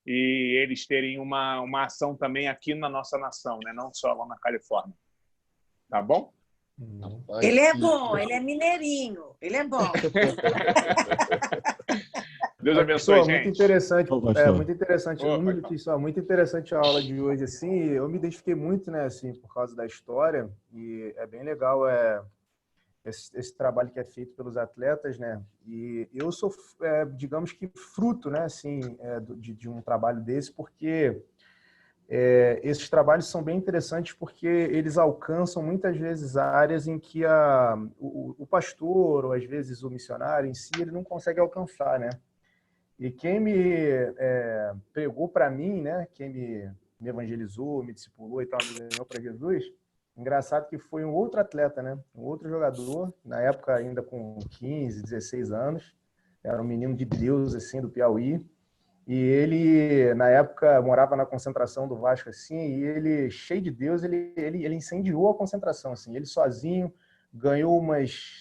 e eles terem uma ação também aqui na nossa nação, né? Não só lá na Califórnia. Tá bom? Ele é bom, ele é mineirinho, ele é bom. Deus abençoe, gente. Muito interessante, muito interessante. Muito interessante a aula de hoje. Assim, eu me identifiquei muito, né, assim, por causa da história, e é bem legal esse trabalho que é feito pelos atletas, né? E eu sou, digamos que fruto, né, assim, de um trabalho desse, porque esses trabalhos são bem interessantes porque eles alcançam muitas vezes áreas em que o pastor ou às vezes o missionário em si ele não consegue alcançar, né? E quem me pregou para mim, né? Quem me evangelizou, me discipulou e tal, me ganhou para Jesus. Engraçado que foi um outro atleta, né? Um outro jogador, na época ainda com 15, 16 anos. Era um menino de Deus, assim, do Piauí. E ele, na época, morava na concentração do Vasco, assim, e ele, cheio de Deus, ele incendiou a concentração, assim. Ele sozinho ganhou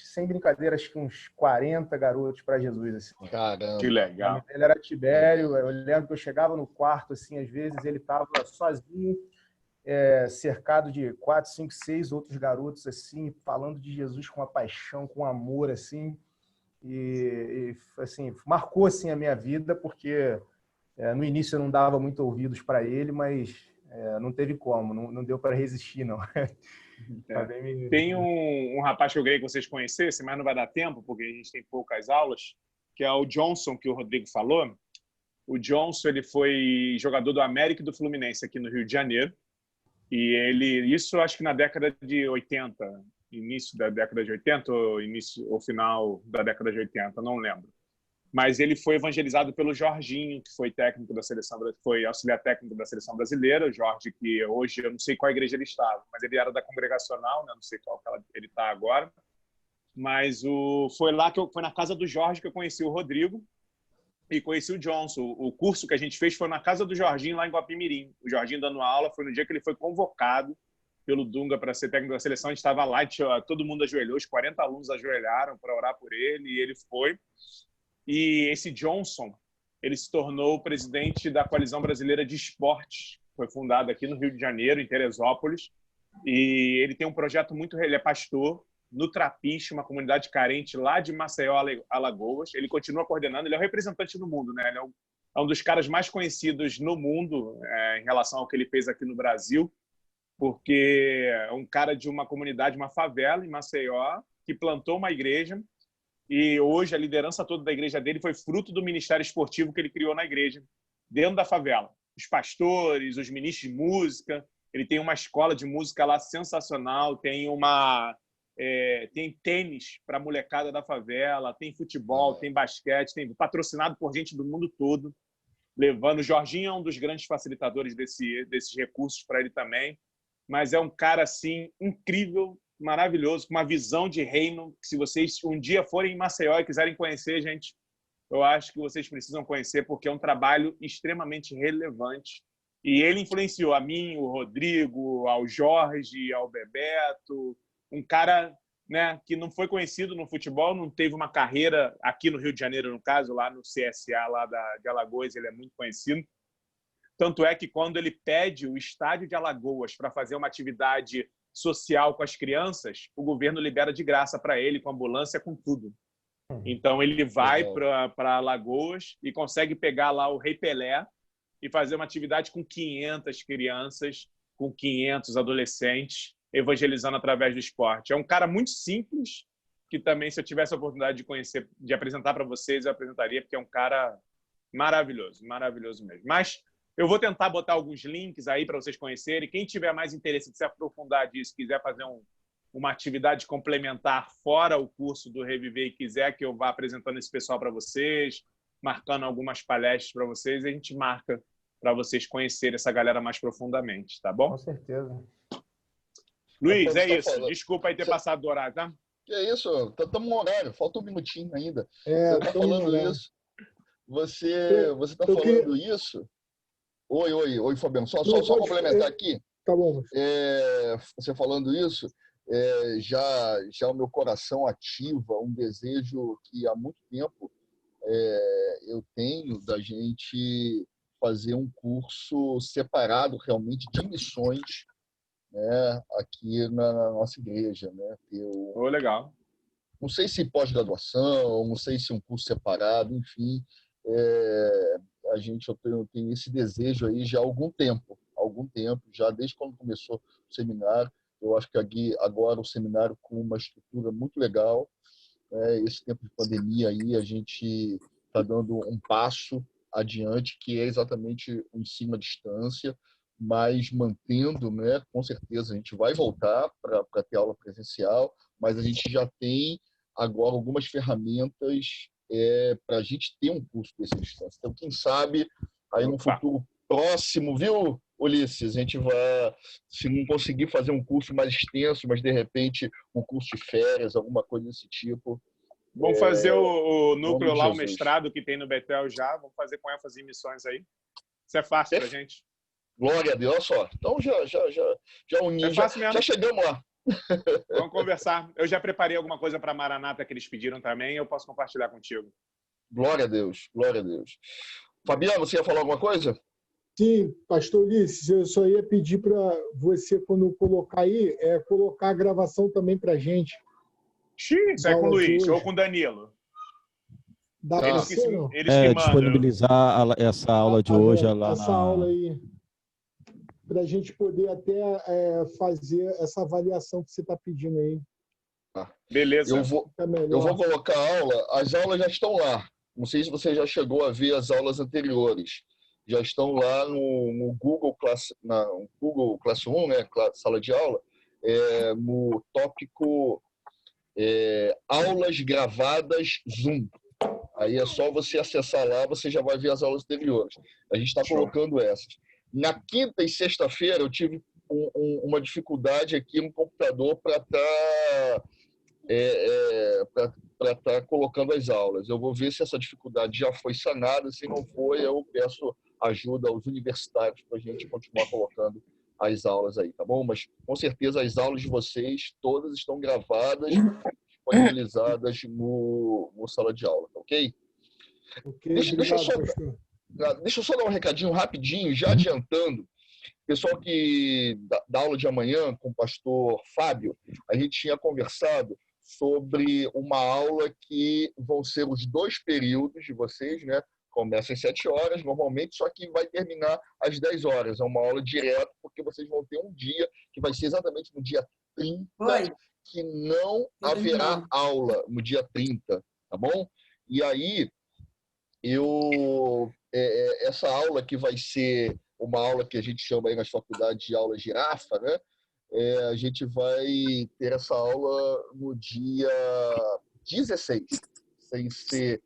sem brincadeira, acho que uns 40 garotos para Jesus, assim. Caramba. Que legal. Ele era Tibério, eu lembro que eu chegava no quarto, assim, às vezes ele estava sozinho, cercado de 4, 5, 6 outros garotos, assim, falando de Jesus com uma paixão, com amor, assim, e assim, marcou, assim, a minha vida, porque no início eu não dava muito ouvidos para ele, mas não teve como, não deu para resistir, não. Tem um rapaz que eu queria que vocês conhecessem, mas não vai dar tempo, porque a gente tem poucas aulas, que é o Johnson, que o Rodrigo falou. O Johnson, ele foi jogador do América e do Fluminense aqui no Rio de Janeiro. E isso acho que na década de 80, início da década de 80 ou final da década de 80, não lembro. Mas ele foi evangelizado pelo Jorginho, que foi técnico da seleção, foi auxiliar técnico da seleção brasileira. O Jorge, que hoje eu não sei qual igreja ele estava, mas ele era da Congregacional, né? Não sei qual ele está agora. Mas foi na casa do Jorge que eu conheci o Rodrigo e conheci o Johnson. O curso que a gente fez foi na casa do Jorginho, lá em Guapimirim. O Jorginho dando aula, foi no dia que ele foi convocado pelo Dunga para ser técnico da seleção. A gente estava lá, todo mundo ajoelhou, os 40 alunos ajoelharam para orar por ele, e ele foi. E esse Johnson, ele se tornou o presidente da Coalizão Brasileira de Esportes, foi fundado aqui no Rio de Janeiro, em Teresópolis, e ele tem um projeto ele é pastor no Trapiche, uma comunidade carente lá de Maceió, Alagoas. Ele continua coordenando, ele é o representante no mundo, né? Ele é um dos caras mais conhecidos no mundo em relação ao que ele fez aqui no Brasil, porque é um cara de uma comunidade, uma favela em Maceió, que plantou uma igreja. E hoje a liderança toda da igreja dele foi fruto do ministério esportivo que ele criou na igreja, dentro da favela. Os pastores, os ministros de música, ele tem uma escola de música lá sensacional, tem tênis para a molecada da favela, tem futebol, tem basquete, tem patrocinado por gente do mundo todo, levando. O Jorginho é um dos grandes facilitadores desses recursos para ele também, mas é um cara assim incrível, maravilhoso, com uma visão de reino, que se vocês um dia forem em Maceió e quiserem conhecer, gente, eu acho que vocês precisam conhecer, porque é um trabalho extremamente relevante E ele influenciou a mim, o Rodrigo, ao Jorge, ao Bebeto, um cara, né, que não foi conhecido no futebol, não teve uma carreira aqui no Rio de Janeiro, no caso, lá no CSA, lá de Alagoas, ele é muito conhecido. Tanto é que quando ele pede o estádio de Alagoas para fazer uma atividade social com as crianças, o governo libera de graça para ele, com ambulância, com tudo. Então ele vai para Alagoas e consegue pegar lá o Rei Pelé e fazer uma atividade com 500 crianças, com 500 adolescentes, evangelizando através do esporte. É um cara muito simples, que também, se eu tivesse a oportunidade de conhecer, de apresentar para vocês, eu apresentaria, porque é um cara maravilhoso, maravilhoso mesmo. Mas eu vou tentar botar alguns links aí para vocês conhecerem. Quem tiver mais interesse de se aprofundar disso, quiser fazer uma atividade complementar fora o curso do Reviver e quiser que eu vá apresentando esse pessoal para vocês, marcando algumas palestras para vocês, a gente marca para vocês conhecerem essa galera mais profundamente, tá bom? Com certeza. Luiz, é isso. Desculpa aí ter passado do horário, tá? Que é isso? Estamos no horário, falta um minutinho ainda. É, você está falando isso. Você está falando isso. Oi, Fabiano. Só complementar aqui. Tá bom. Você falando isso, já o meu coração ativa um desejo que há muito tempo eu tenho da gente fazer um curso separado realmente de missões, né, aqui na nossa igreja, né? Legal. Não sei se pós-graduação, não sei se um curso separado, enfim, eu tenho esse desejo aí já há algum tempo, já desde quando começou o seminário. Eu acho que aqui agora o seminário com uma estrutura muito legal. Esse tempo de pandemia aí a gente está dando um passo adiante, que é exatamente o ensino à distância, mas mantendo, né? Com certeza a gente vai voltar para ter aula presencial, mas a gente já tem agora algumas ferramentas para a gente ter um curso desse à distância. Então, quem sabe aí no futuro próximo, viu, Ulisses, a gente vai, se não conseguir fazer um curso mais extenso, mas de repente um curso de férias, alguma coisa desse tipo. Vamos fazer o núcleo lá, o mestrado que tem no Betel já. Vamos fazer com ênfase em missões aí. Isso é fácil pra gente. Glória a Deus, olha só. Então já unimos, já chegamos lá. Vamos conversar. Eu já preparei alguma coisa para Maranata que eles pediram também. Eu posso compartilhar contigo. Glória a Deus, glória a Deus. Fabiano, você ia falar alguma coisa? Sim, pastor Ulisses, eu só ia pedir para você, quando colocar aí, colocar a gravação também para a gente. Isso é com o Luiz ou com o Danilo. Dá para ser, não? Eles que disponibilizar essa aula de hoje lá essa aula aí, para a gente poder até fazer essa avaliação que você está pedindo aí. Beleza. Eu vou colocar a aula. As aulas já estão lá. Não sei se você já chegou a ver as aulas anteriores. Já estão lá no Google Classroom, né, sala de aula, no tópico aulas gravadas Zoom. Aí é só você acessar lá, você já vai ver as aulas anteriores. A gente está colocando essas. Na quinta e sexta-feira eu tive uma dificuldade aqui no computador para estar colocando as aulas. Eu vou ver se essa dificuldade já foi sanada. Se não foi, eu peço ajuda aos universitários para a gente continuar colocando as aulas aí, tá bom? Mas com certeza as aulas de vocês todas estão gravadas, disponibilizadas no sala de aula, tá ok? Deixa eu só dar um recadinho rapidinho, já adiantando. Pessoal que da aula de amanhã com o pastor Fábio, a gente tinha conversado sobre uma aula que vão ser os 2 períodos de vocês, né? Começa às 7 horas, normalmente, só que vai terminar às 10 horas. É uma aula direta, porque vocês vão ter um dia, que vai ser exatamente no dia 30, que não haverá aula no dia 30, tá bom? E aí, essa aula que vai ser uma aula que a gente chama aí nas faculdades de aula girafa, né? A gente vai ter essa aula no dia 16, sem ser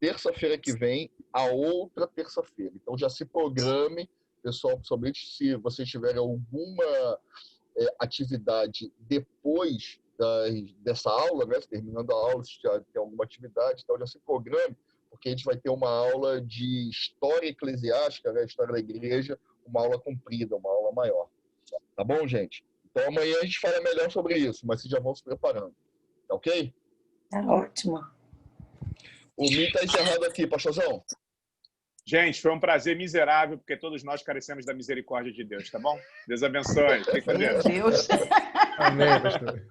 terça-feira que vem, a outra terça-feira. Então já se programe, pessoal, principalmente se vocês tiverem alguma atividade depois dessa aula, né? Terminando a aula, se já tem alguma atividade, então já se programe, porque a gente vai ter uma aula de história eclesiástica, né? História da igreja, uma aula comprida, uma aula maior. Tá bom, gente? Então amanhã a gente fala melhor sobre isso, mas vocês já vão se preparando. Tá ok? Tá ótimo. O Mi está encerrado aqui, pastorzão. Gente, foi um prazer miserável, porque todos nós carecemos da misericórdia de Deus, tá bom? Deus abençoe. Fique com Deus. Deus. Amém, pastor.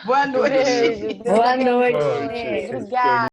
Boa noite. Boa noite. Boa noite. Obrigada.